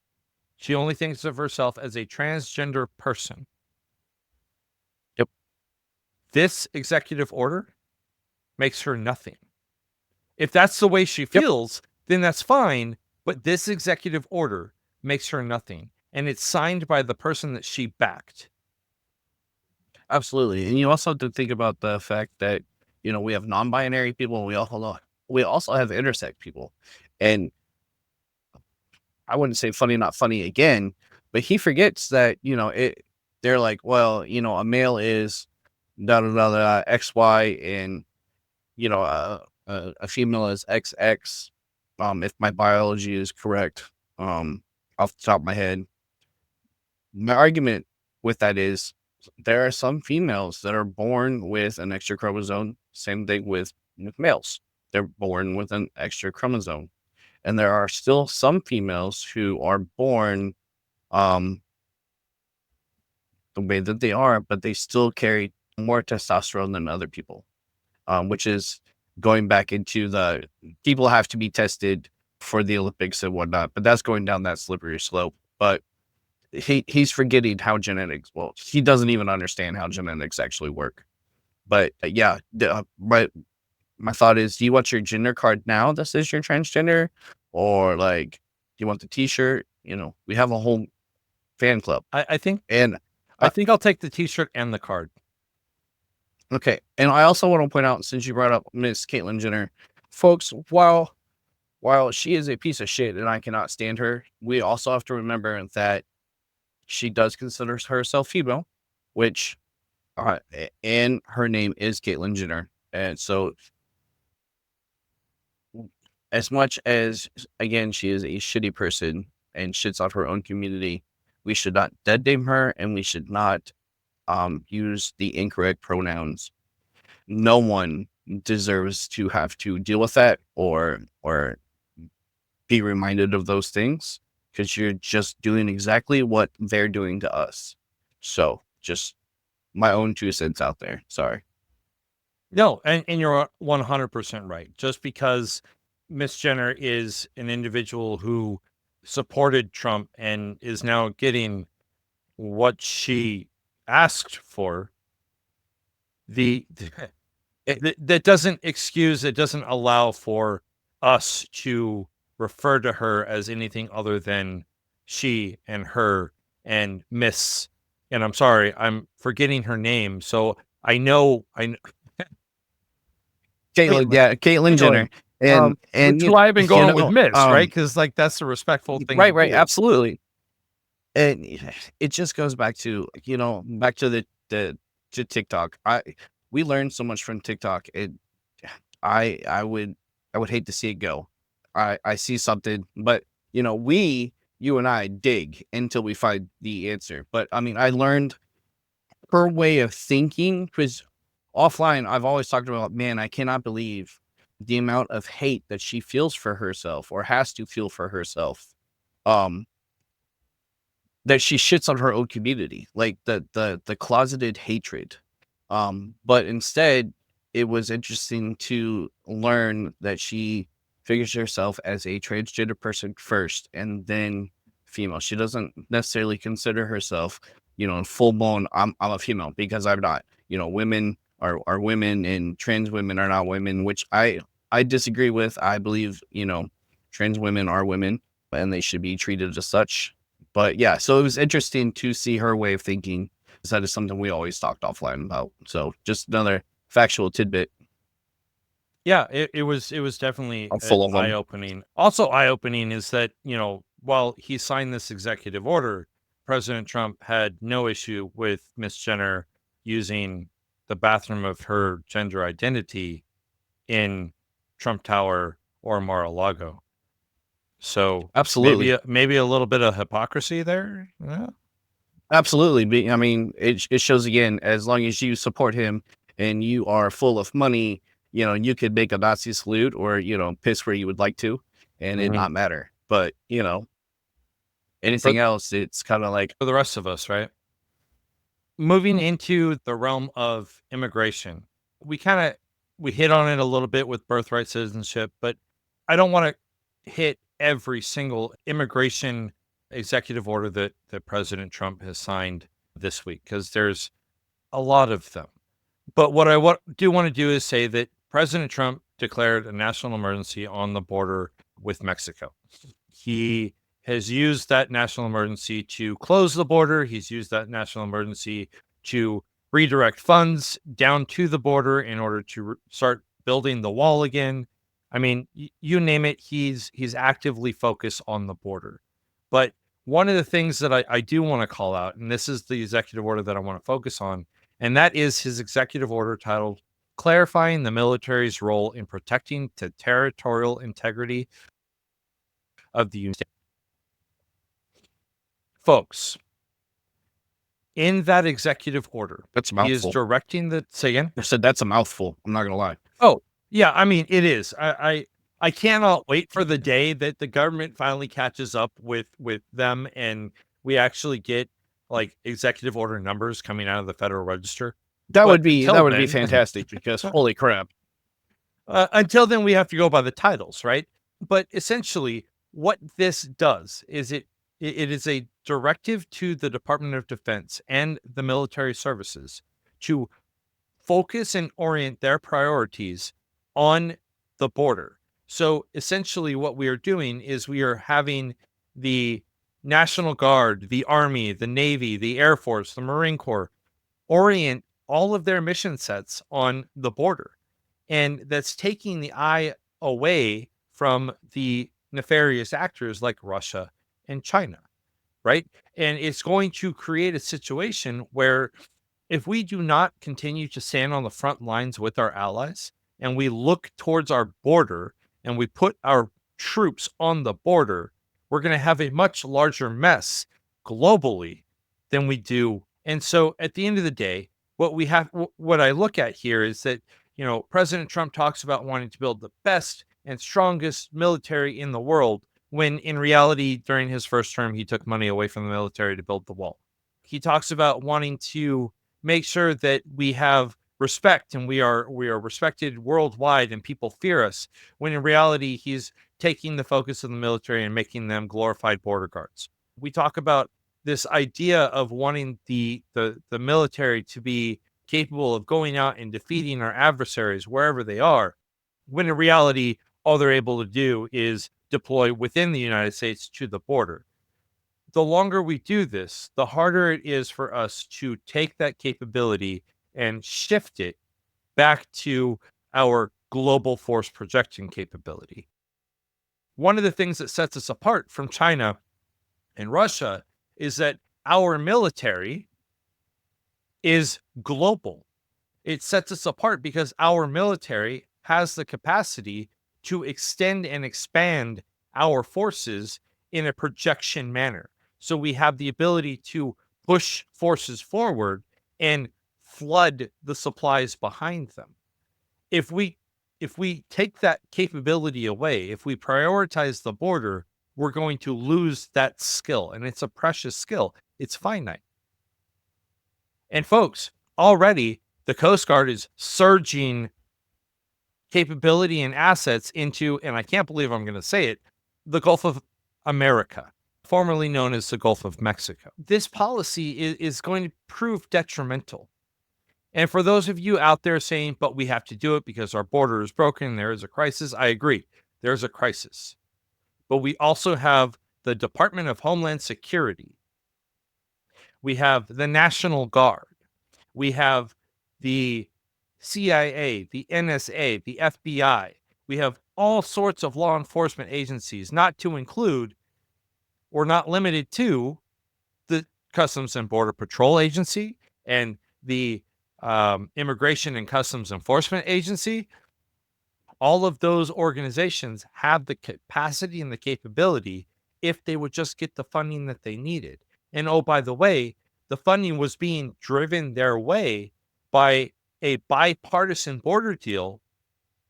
She only thinks of herself as a transgender person. Yep. This executive order makes her nothing. If that's the way she feels, then that's fine. But this executive order makes her nothing. And it's signed by the person that she backed. Absolutely. And you also have to think about the fact that, we have non-binary people and we also have intersex people. And I wouldn't say funny, not funny again, but he forgets that, they're like, well, a male is da da da da XY and, a female is XX. If my biology is correct, off the top of my head. My argument with that is there are some females that are born with an extra chromosome. Same thing with males. They're born with an extra chromosome. And there are still some females who are born the way that they are, but they still carry more testosterone than other people, which is going back into the people have to be tested for the Olympics and whatnot, but that's going down that slippery slope. But he's forgetting how genetics, well, he doesn't even understand how genetics actually work. But yeah, my thought is, do you want your gender card now that says you're transgender? Or like, do you want the t-shirt? We have a whole fan club. I think And I'll take the t-shirt and the card. Okay. And I also want to point out, since you brought up Miss Caitlyn Jenner, folks, while she is a piece of shit and I cannot stand her, we also have to remember that she does consider herself female, which and her name is Caitlyn Jenner. And so as much as, again, she is a shitty person and shits on her own community, we should not dead name her and we should not use the incorrect pronouns. No one deserves to have to deal with that or be reminded of those things, because you're just doing exactly what they're doing to us. So just my own 2 cents out there. Sorry. No, and you're 100% right. Just because Miss Jenner is an individual who supported Trump and is now getting what she asked for, that doesn't excuse, it doesn't allow for us to refer to her as anything other than she and her and Miss, and I'm sorry, I'm forgetting her name. So I know Caitlyn Jenner. And that's why I've been going with Miss, right? Because like that's the respectful thing. Right, absolutely. And it just goes back to, back to the TikTok. We learned so much from TikTok. I would hate to see it go. I see something, but we you and I dig until we find the answer. But I mean, I learned her way of thinking because offline, I've always talked about, man, I cannot believe the amount of hate that she feels for herself or has to feel for herself. Um, that she shits on her own community, like the closeted hatred. But instead, it was interesting to learn that she figures herself as a transgender person first and then female. She doesn't necessarily consider herself, full blown, I'm a female, because I'm not. Women are women and trans women are not women, which I disagree with. I believe, trans women are women and they should be treated as such. But yeah, so it was interesting to see her way of thinking. That is something we always talked offline about. So just another factual tidbit. Yeah, it was definitely I'm full of eye them. opening. Also eye opening is that, while he signed this executive order, President Trump had no issue with Miss Jenner using the bathroom of her gender identity in Trump Tower or Mar-a-Lago. So Absolutely. maybe a little bit of hypocrisy there. Yeah. Absolutely. I mean, it shows again, as long as you support him and you are full of money, you could make a Nazi salute or, piss where you would like to and it Mhm. not matter. But, For anything else, it's kind of like, for the rest of us, right? Moving into the realm of immigration, we kind of we hit on it a little bit with birthright citizenship, but I don't want to hit every single immigration executive order that President Trump has signed this week because there's a lot of them. But what I do want to do is say that President Trump declared a national emergency on the border with Mexico. He has used that national emergency to close the border. He's used that national emergency to redirect funds down to the border in order to start building the wall again. I mean, you name it, he's actively focused on the border. But one of the things that I do want to call out, and this is the executive order that I want to focus on, and that is his executive order titled Clarifying the Military's Role in Protecting the Territorial Integrity of the United States. Folks, in that executive order, that's a he is mouthful. directing the say again? I said, that's a mouthful. I'm not going to lie. Oh, yeah, I mean, it is. I cannot wait for the day that the government finally catches up with them and we actually get like executive order numbers coming out of the Federal Register. That But would be, until that would be then, fantastic because holy crap. until then, we have to go by the titles, right? But essentially, what this does is it is a directive to the Department of Defense and the military services to focus and orient their priorities on the border. So essentially, what we are doing is we are having the National Guard, the Army, the Navy, the Air Force, the Marine Corps orient all of their mission sets on the border. And that's taking the eye away from the nefarious actors like Russia and China, right? And it's going to create a situation where if we do not continue to stand on the front lines with our allies and we look towards our border and we put our troops on the border, we're going to have a much larger mess globally than we do. And so at the end of the day, what I look at here is that, President Trump talks about wanting to build the best and strongest military in the world when in reality, during his first term, he took money away from the military to build the wall. He talks about wanting to make sure that we have respect and we are respected worldwide and people fear us when in reality he's taking the focus of the military and making them glorified border guards. We talk about this idea of wanting the military to be capable of going out and defeating our adversaries wherever they are when in reality all they're able to do is deploy within the United States to the border. The longer we do this, the harder it is for us to take that capability and shift it back to our global force projection capability. One of the things that sets us apart from China and Russia is that our military is global. It sets us apart because our military has the capacity to extend and expand our forces in a projection manner. So we have the ability to push forces forward and flood the supplies behind them. If we take that capability away, if we prioritize the border, we're going to lose that skill, and it's a precious skill. It's finite. And folks, already the Coast Guard is surging capability and assets into, and I can't believe I'm going to say it, the Gulf of America, formerly known as the Gulf of Mexico. This policy is going to prove detrimental. And for those of you out there saying, but we have to do it because our border is broken, there is a crisis, I agree. There's a crisis. But we also have the Department of Homeland Security. We have the National Guard. We have the CIA, the NSA, the FBI. We have all sorts of law enforcement agencies, not to include or not limited to the Customs and Border Patrol Agency and the Immigration and Customs Enforcement Agency. All of those organizations have the capacity and the capability if they would just get the funding that they needed. And oh, by the way, the funding was being driven their way by a bipartisan border deal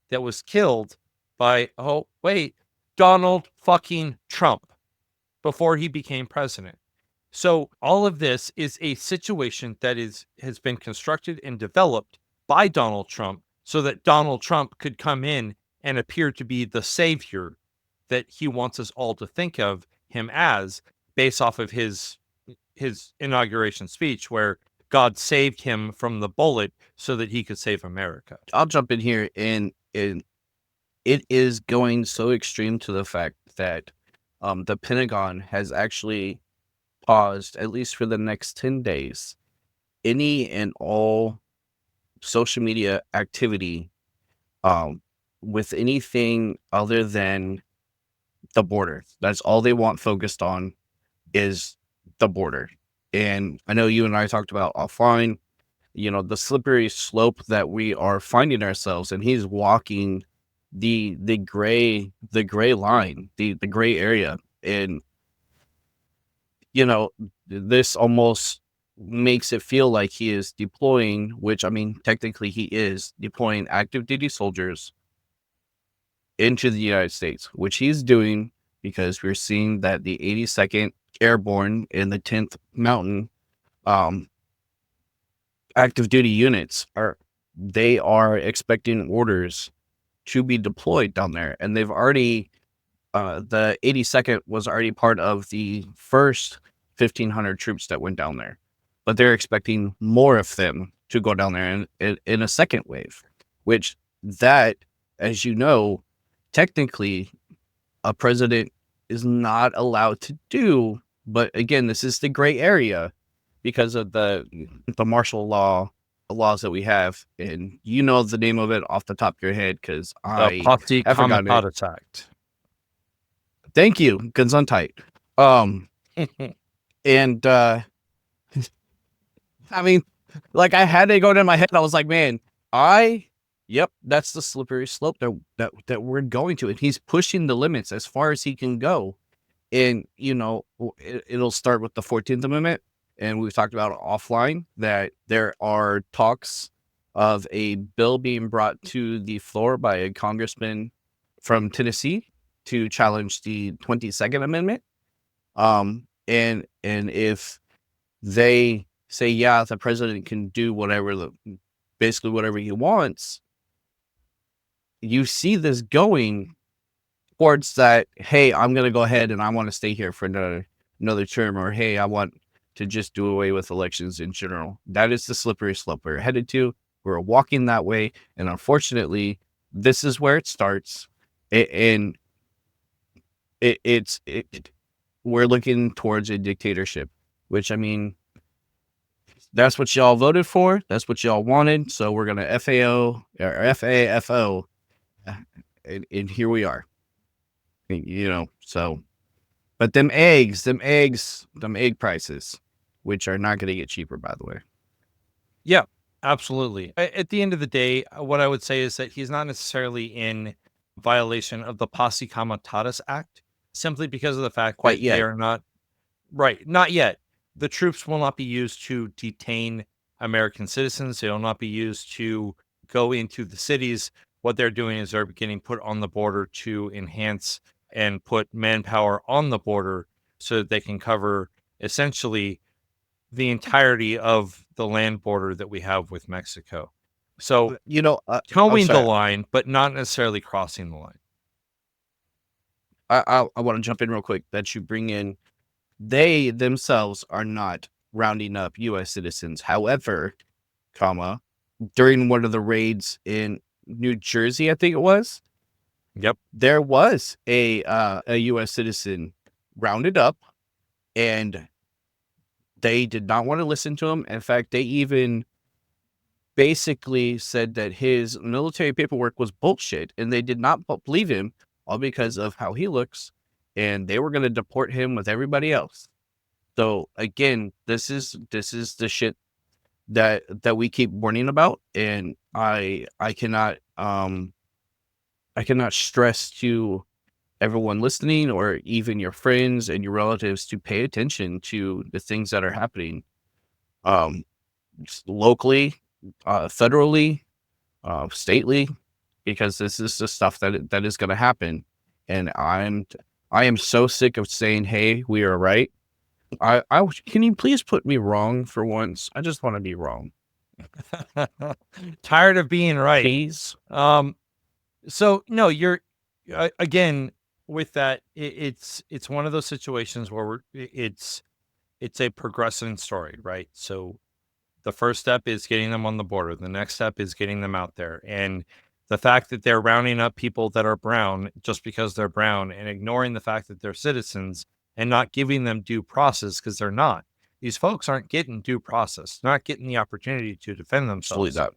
that was killed by, Donald fucking Trump before he became president. So all of this is a situation that has been constructed and developed by Donald Trump so that Donald Trump could come in and appear to be the savior that he wants us all to think of him as, based off of his inauguration speech, where God saved him from the bullet so that he could save America. I'll jump in here, and it is going so extreme to the fact that the Pentagon has actually paused, at least for the next 10 days, any and all social media activity with anything other than the border. That's all they want focused on is the border. And I know you and I talked about offline, the slippery slope that we are finding ourselves, and he's walking the gray line, the gray area. And this almost makes it feel like he is deploying, which, I mean, technically he is deploying active duty soldiers into the United States, which he's doing because we're seeing that the 82nd Airborne and the 10th Mountain active duty units are expecting orders to be deployed down there. And they've already, the 82nd was already part of the first 1,500 troops that went down there, but they're expecting more of them to go down there in a second wave, which that, as you know, technically a president is not allowed to do. But again, this is the gray area because of the martial laws that we have, and you know the name of it off the top of your head because I Posse forgotten it. Comitatus Act. Thank you, Gesundheit. And I mean, like, I had to go in my head. I was like, man, that's the slippery slope that we're going to, and he's pushing the limits as far as he can go. And it'll start with the 14th Amendment. And we've talked about offline that there are talks of a bill being brought to the floor by a congressman from Tennessee to challenge the 22nd Amendment. And if they say, yeah, the president can do basically whatever he wants, you see this going towards that, hey, I'm going to go ahead and I want to stay here for another term, or hey, I want to just do away with elections in general. That is the slippery slope we're headed to. We're walking that way. And unfortunately, this is where it starts. And we're looking towards a dictatorship, which, I mean, that's what y'all voted for. That's what y'all wanted. So we're going to FAFO. And here we are, so, but them egg prices, which are not going to get cheaper, by the way. Yeah, absolutely. At the end of the day, what I would say is that he's not necessarily in violation of the Posse Comitatus Act, simply because of the fact quite that they yet. are not right. Not yet. The troops will not be used to detain American citizens. They will not be used to go into the cities. What they're doing is they're getting put on the border to enhance and put manpower on the border so that they can cover essentially the entirety of the land border that we have with Mexico. So I'm towing the sorry. line, but not necessarily crossing the line. I want to jump in real quick that you bring in. They themselves are not rounding up U.S. citizens. However, during one of the raids in New Jersey, I think it was, Yep. there was a U.S. citizen rounded up, and they did not want to listen to him. In fact, they even basically said that his military paperwork was bullshit, and they did not believe him, all because of how he looks, and they were going to deport him with everybody else. So again, this is the shit that we keep warning about, and I cannot stress to everyone listening, or even your friends and your relatives, to pay attention to the things that are happening um locally, federally, stately, because this is the stuff that is going to happen. And I am so sick of saying, hey, we are right. Can you please put me wrong for once? I just want to be wrong, Tired of being right. please. So no, you're again with that. It's one of those situations where it's a progressing story, right? So the first step is getting them on the border. The next step is getting them out there. And the fact that they're rounding up people that are brown just because they're brown and ignoring the fact that they're citizens and not giving them due process because they're not. These folks aren't getting due process, not getting the opportunity to defend Absolutely themselves.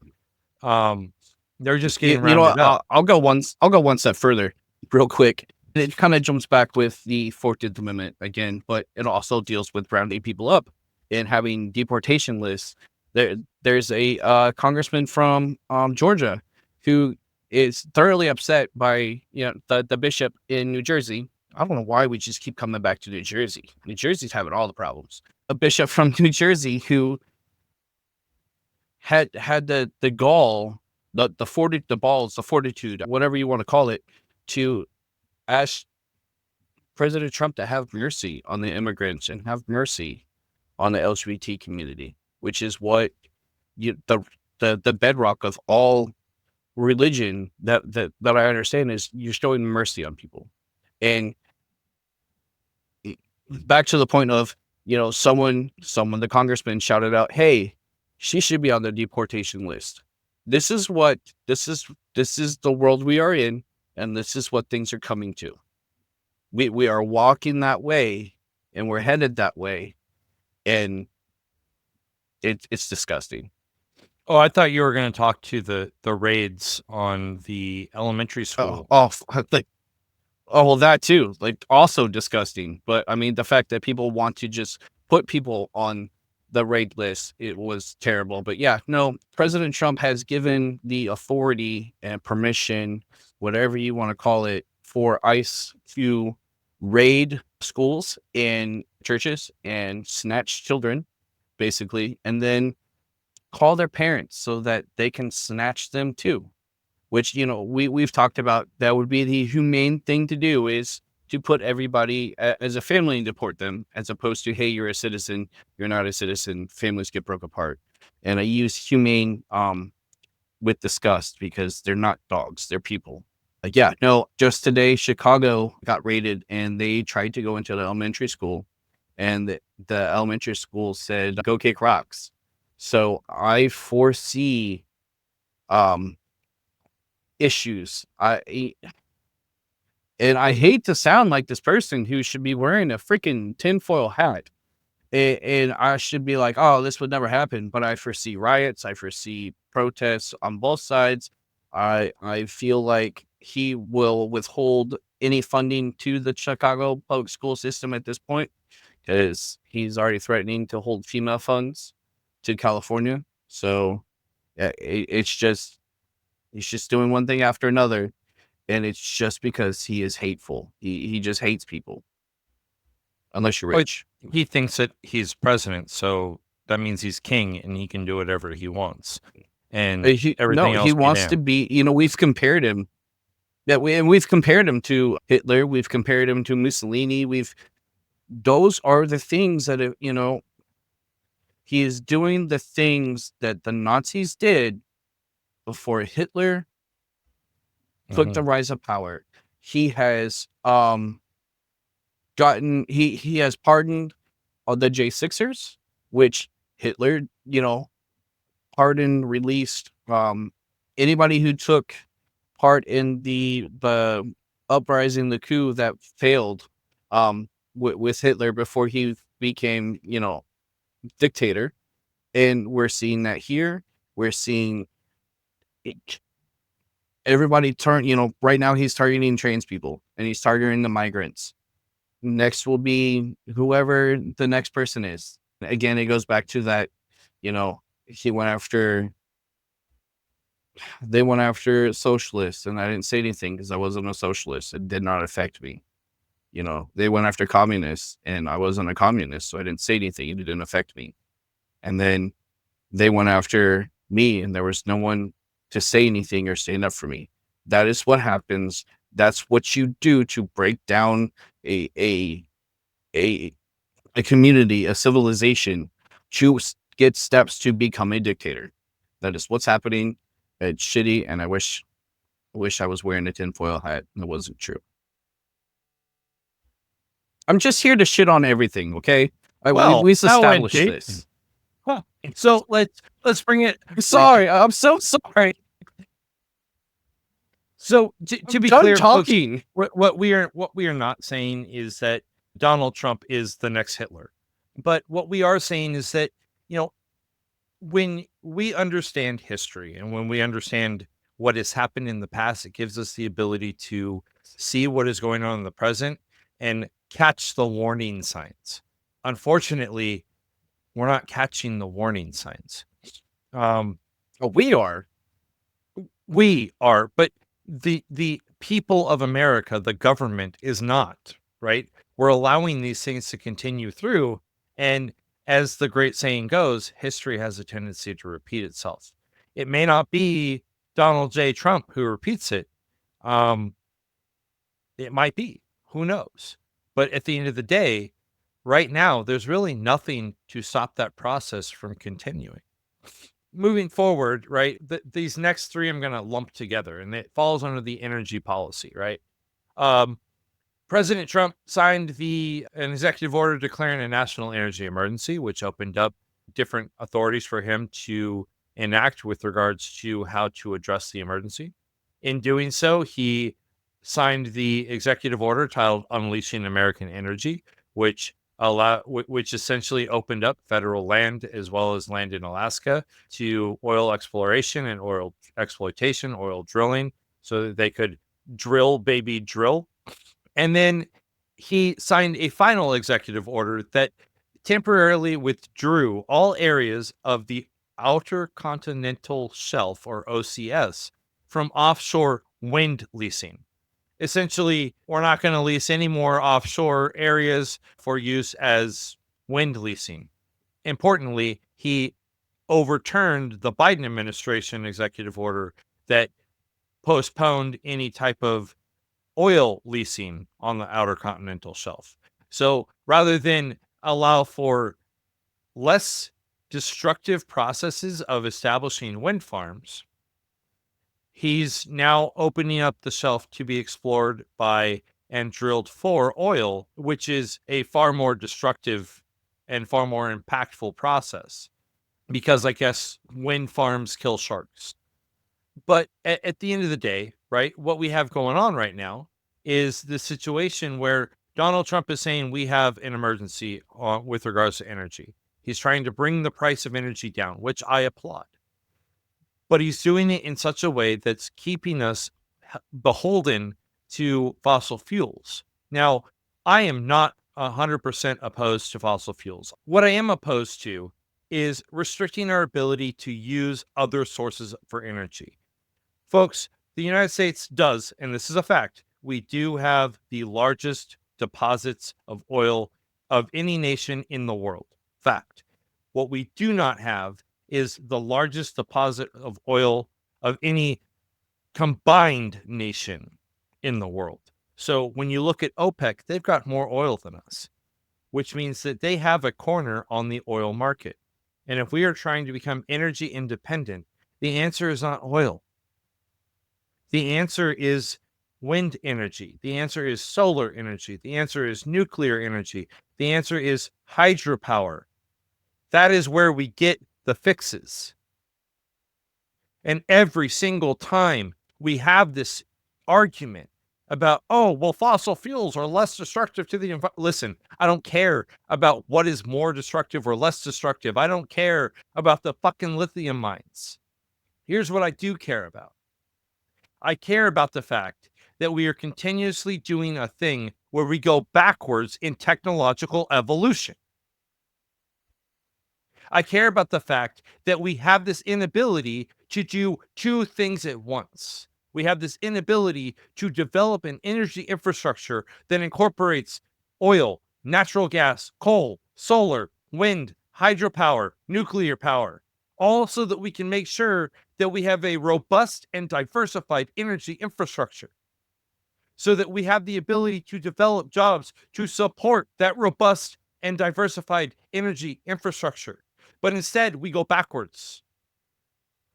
not. Um, they're just You, getting you know rounded what? up. I'll go one step further, real quick. It kind of jumps back with the 14th Amendment again, but it also deals with rounding people up and having deportation lists. There's a congressman from Georgia who is thoroughly upset by the bishop in New Jersey. I don't know why we just keep coming back to New Jersey. New Jersey's having all the problems. A bishop from New Jersey who had the gall, the balls, the fortitude, whatever you want to call it, to ask President Trump to have mercy on the immigrants and have mercy on the LGBT community, which is what the bedrock of all religion that I understand is you're showing mercy on people. And back to the point of, someone, the congressman shouted out, hey, she should be on the deportation list. This is the world we are in, and this is what things are coming to. We are walking that way, and we're headed that way, and it's disgusting. Oh, I thought you were going to talk to the raids on the elementary school. Well, that too, like, also disgusting. But I mean, the fact that people want to just put people on the raid list, it was terrible. But yeah, no, President Trump has given the authority and permission, whatever you want to call it, for ICE to raid schools and churches and snatch children, basically, and then call their parents so that they can snatch them too. Which, we've talked about, that would be the humane thing to do, is to put everybody as a family and deport them, as opposed to, hey, you're a citizen, you're not a citizen, families get broke apart. And I use humane with disgust, because they're not dogs, they're people. Yeah, no, just today, Chicago got raided, and they tried to go into the elementary school, and the elementary school said, go kick rocks. So I foresee issues. And I hate to sound like this person who should be wearing a freaking tinfoil hat. And I should be like, oh, this would never happen. But I foresee riots. I foresee protests on both sides. I feel like he will withhold any funding to the Chicago public school system at this point, because he's already threatening to hold FEMA funds to California. So yeah, he's just doing one thing after another. And it's just because he is hateful. He just hates people. Unless you're But rich. he thinks that he's president, so that means he's king and he can do whatever he wants. And everything He else be wants to damned. be, we've compared him. Yeah, we've compared him to Hitler. We've compared him to Mussolini. Those are the things that, he is doing the things that the Nazis did before Hitler took the Mhm. rise of power. He has he has pardoned all the J6ers, which Hitler, pardoned, released anybody who took part in the uprising, the coup that failed with Hitler before he became, dictator. And we're seeing that here. We're seeing everybody turn, right now he's targeting trans people and he's targeting the migrants. Next will be whoever the next person is. Again, it goes back to that, he went after, they went after socialists, and I didn't say anything because I wasn't a socialist. It did not affect me. They went after communists, and I wasn't a communist, so I didn't say anything. It didn't affect me. And then they went after me, and there was no one to say anything or stand up for me. That is what happens. That's what you do to break down a a a community, a civilization, to get steps to become a dictator. That is what's happening. It's shitty, and I wish I was wearing a tinfoil hat. That wasn't true. I'm just here to shit on everything, okay? Well, We've that went established deep. this. Huh. So let's bring it. I'm sorry. I'm so sorry. So to I'm be done clear, folks, talking. what we are not saying is that Donald Trump is the next Hitler. But what we are saying is that, you know, when we understand history and when we understand what has happened in the past, it gives us the ability to see what is going on in the present and catch the warning signs. Unfortunately, we're not catching the warning signs. Um, Oh, we are. we are, but the people of America, the government is not, right? We're allowing these things to continue through, and as the great saying goes, history has a tendency to repeat itself. It may not be Donald J. Trump who repeats it. Um, it might be. Who knows? But at the end of the day, right now, there's really nothing to stop that process from continuing. Moving forward, right? These next three I'm going to lump together, and it falls under the energy policy, right? Um, President Trump signed an executive order declaring a national energy emergency, which opened up different authorities for him to enact with regards to how to address the emergency. In doing so, he signed the executive order titled Unleashing American Energy, which essentially opened up federal land as well as land in Alaska to oil exploration and oil exploitation, oil drilling, so that they could drill, baby, drill. And then he signed a final executive order that temporarily withdrew all areas of the Outer Continental Shelf, or OCS, from offshore wind leasing. Essentially, we're not going to lease any more offshore areas for use as wind leasing. Importantly, he overturned the Biden administration executive order that postponed any type of oil leasing on the outer continental shelf. So rather than allow for less destructive processes of establishing wind farms, he's now opening up the shelf to be explored by and drilled for oil, which is a far more destructive and far more impactful process because I guess wind farms kill sharks. But at the end of the day, right, what we have going on right now is the situation where Donald Trump is saying we have an emergency with regards to energy. He's trying to bring the price of energy down, which I applaud. But he's doing it in such a way that's keeping us beholden to fossil fuels. Now, I am not 100% opposed to fossil fuels. What I am opposed to is restricting our ability to use other sources for energy. Folks, The United States does, and this is a fact, we do have the largest deposits of oil of any nation in the world. Fact. What we do not have is the largest deposit of oil of any combined nation in the world. So when you look at OPEC, they've got more oil than us, which means that they have a corner on the oil market. And if we are trying to become energy independent, the answer is not oil. The answer is wind energy. The answer is solar energy. The answer is nuclear energy. The answer is hydropower. That is where we get the fixes. And every single time we have this argument about, oh, well, fossil fuels are less destructive to the environment. Listen, I don't care about what is more destructive or less destructive. I don't care about the fucking lithium mines. Here's what I do care about. I care about the fact that we are continuously doing a thing where we go backwards in technological evolution. I care about the fact that we have this inability to do two things at once. We have this inability to develop an energy infrastructure that incorporates oil, natural gas, coal, solar, wind, hydropower, nuclear power, all so that we can make sure that we have a robust and diversified energy infrastructure, so that we have the ability to develop jobs to support that robust and diversified energy infrastructure. But instead, we go backwards.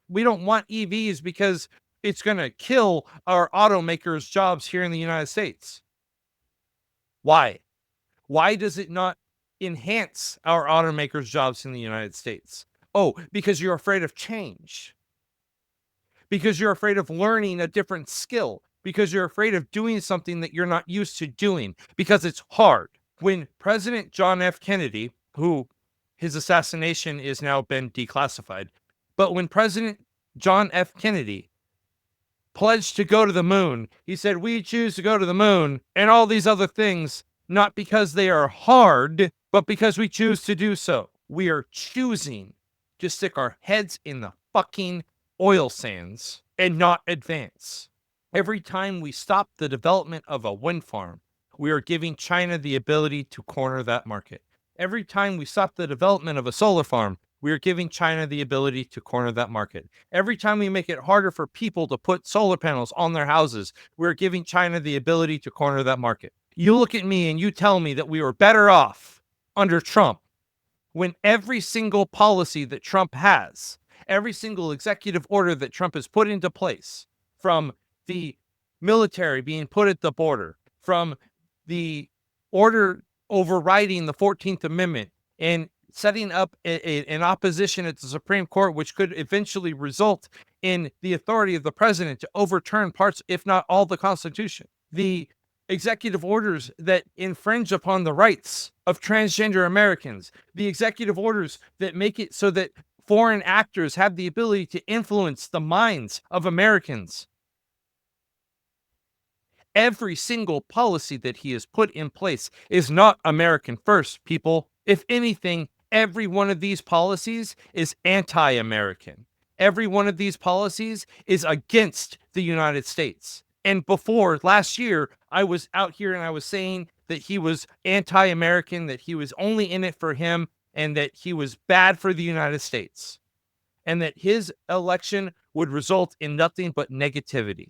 We don't want EVs because it's going to kill our automakers' jobs here in the United States. Why? Why does it not enhance our automakers' jobs in the United States? Oh, because you're afraid of change. Because you're afraid of learning a different skill. Because you're afraid of doing something that you're not used to doing. Because it's hard. When President John F. Kennedy, who his assassination is now been declassified, but when President John F. Kennedy pledged to go to the moon, he said, we choose to go to the moon and all these other things, not because they are hard, but because we choose to do so. We are choosing to stick our heads in the fucking oil sands and not advance. Every time we stop the development of a wind farm, we are giving China the ability to corner that market. Every time we stop the development of a solar farm, we are giving China the ability to corner that market. Every time we make it harder for people to put solar panels on their houses, we're giving China the ability to corner that market. You look at me and you tell me that we were better off under Trump, when every single policy that Trump has, every single executive order that Trump has put into place, from the military being put at the border, from the order overriding the 14th Amendment and setting up an opposition at the Supreme Court, which could eventually result in the authority of the president to overturn parts, if not all, the Constitution. The executive orders that infringe upon the rights of transgender Americans, the executive orders that make it so that foreign actors have the ability to influence the minds of Americans. Every single policy that he has put in place is not American first, people. If anything, every one of these policies is anti-American. Every one of these policies is against the United States. And before last year, I was out here and I was saying that he was anti-American, that he was only in it for him, and that he was bad for the United States, and that his election would result in nothing but negativity.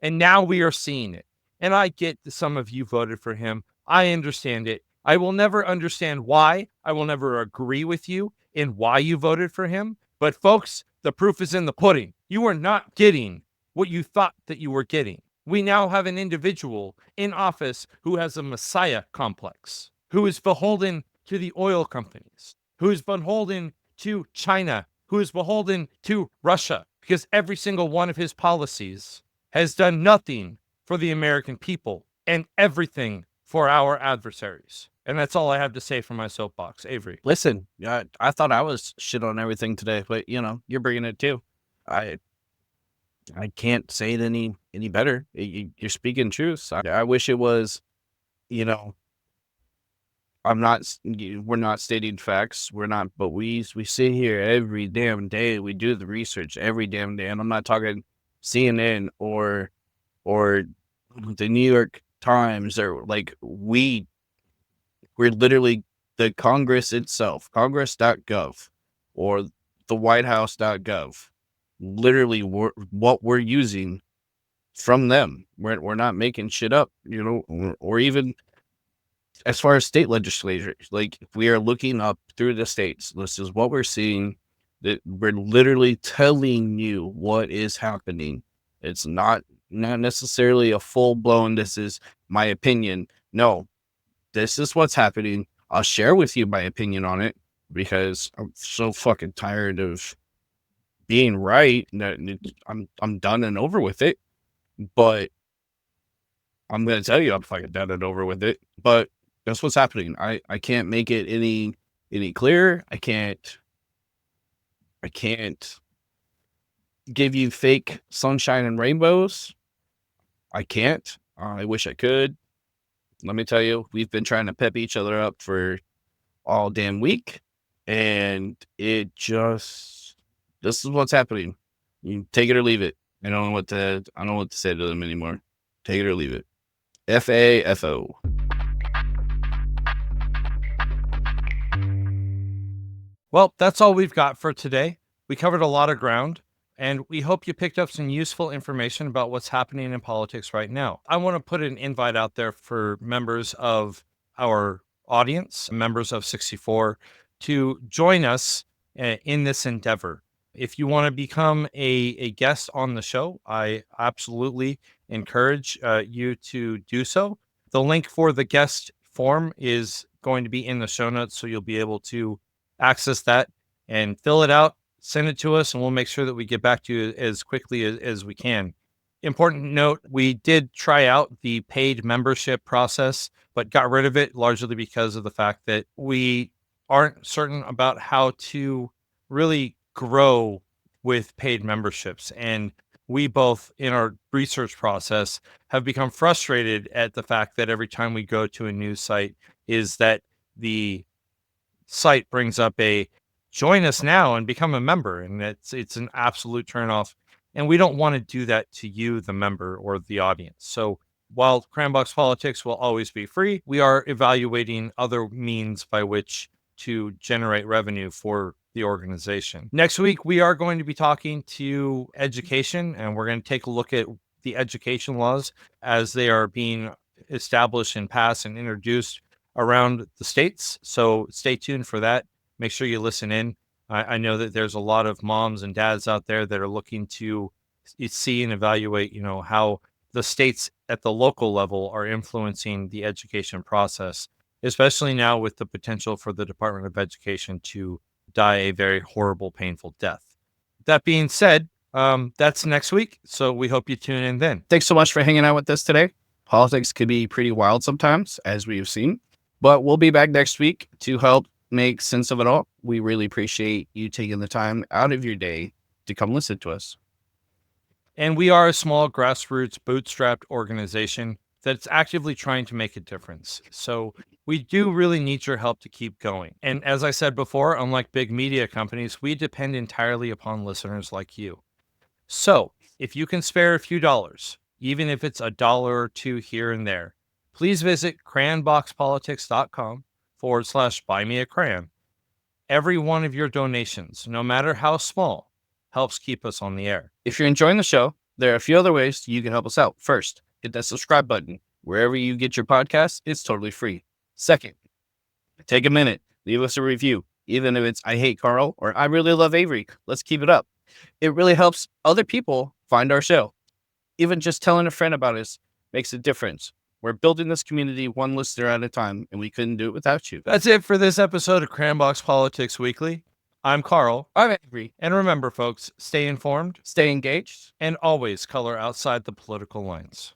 And now we are seeing it. And I get that some of you voted for him. I understand it. I will never understand why. I will never agree with you in why you voted for him. But folks, the proof is in the pudding. You are not getting what you thought that you were getting. We now have an individual in office who has a messiah complex, who is beholden to the oil companies, who is beholden to China, who is beholden to Russia, because every single one of his policies has done nothing for the American people and everything for our adversaries. And that's all I have to say for my soapbox. Avery. Listen, I thought I was shit on everything today, but you're bringing it too. I can't say it any better. You're speaking truth. I wish it was, we're not stating facts. We're not, but we sit here every damn day. We do the research every damn day. And I'm not talking CNN or the New York Times, or like we're literally the Congress itself, congress.gov or the whitehouse.gov. Literally what we're using from them. We're not making shit up, or even as far as state legislatures, like if we are looking up through the states, this is what we're seeing, that we're literally telling you what is happening. It's not necessarily a full blown, this is my opinion. No, this is what's happening. I'll share with you my opinion on it because I'm so fucking tired of being right. I'm done and over with it. But I'm gonna tell you I'm fucking done and over with it. But that's what's happening. I can't make it any clearer. I can't give you fake sunshine and rainbows. I can't. I wish I could. Let me tell you, we've been trying to pep each other up for all damn week, and this is what's happening. You take it or leave it. I don't know what to say to them anymore. Take it or leave it. FAFO. Well, that's all we've got for today. We covered a lot of ground, and we hope you picked up some useful information about what's happening in politics right now. I want to put an invite out there for members of our audience, members of 64, to join us in this endeavor. If you want to become a guest on the show, I absolutely encourage you to do so. The link for the guest form is going to be in the show notes, so you'll be able to access that and fill it out, send it to us, and we'll make sure that we get back to you as quickly as we can. Important note, we did try out the paid membership process, but got rid of it largely because of the fact that we aren't certain about how to really grow with paid memberships. And we both, in our research process, have become frustrated at the fact that every time we go to a news site is that the site brings up a join us now and become a member. And it's an absolute turnoff. And we don't want to do that to you, the member or the audience. So while Crayon Box Politics will always be free, we are evaluating other means by which to generate revenue for the organization. Next week, we are going to be talking to education, and we're going to take a look at the education laws as they are being established and passed and introduced around the states. So stay tuned for that. Make sure you listen in. I know that there's a lot of moms and dads out there that are looking to see and evaluate, how the states at the local level are influencing the education process, especially now with the potential for the Department of Education to die a very horrible, painful death. That being said, that's next week. So we hope you tune in then. Thanks so much for hanging out with us today. Politics could be pretty wild sometimes, as we have seen, but we'll be back next week to help make sense of it all. We really appreciate you taking the time out of your day to come listen to us. And we are a small grassroots bootstrapped organization that's actively trying to make a difference. So we do really need your help to keep going. And as I said before, unlike big media companies, we depend entirely upon listeners like you. So if you can spare a few dollars, even if it's $1 or $2 here and there, please visit crayonboxpolitics.com/buy me a crayon. Every one of your donations, no matter how small, helps keep us on the air. If you're enjoying the show, there are a few other ways you can help us out. First, hit that subscribe button. Wherever you get your podcasts, it's totally free. Second, take a minute, leave us a review. Even if it's I hate Carl or I really love Avery, let's keep it up. It really helps other people find our show. Even just telling a friend about us makes a difference. We're building this community one listener at a time, and we couldn't do it without you. That's it for this episode of Crayon Box Politics Weekly. I'm Carl. I'm Avery. And remember, folks, stay informed, Stay engaged, and always color outside the political lines.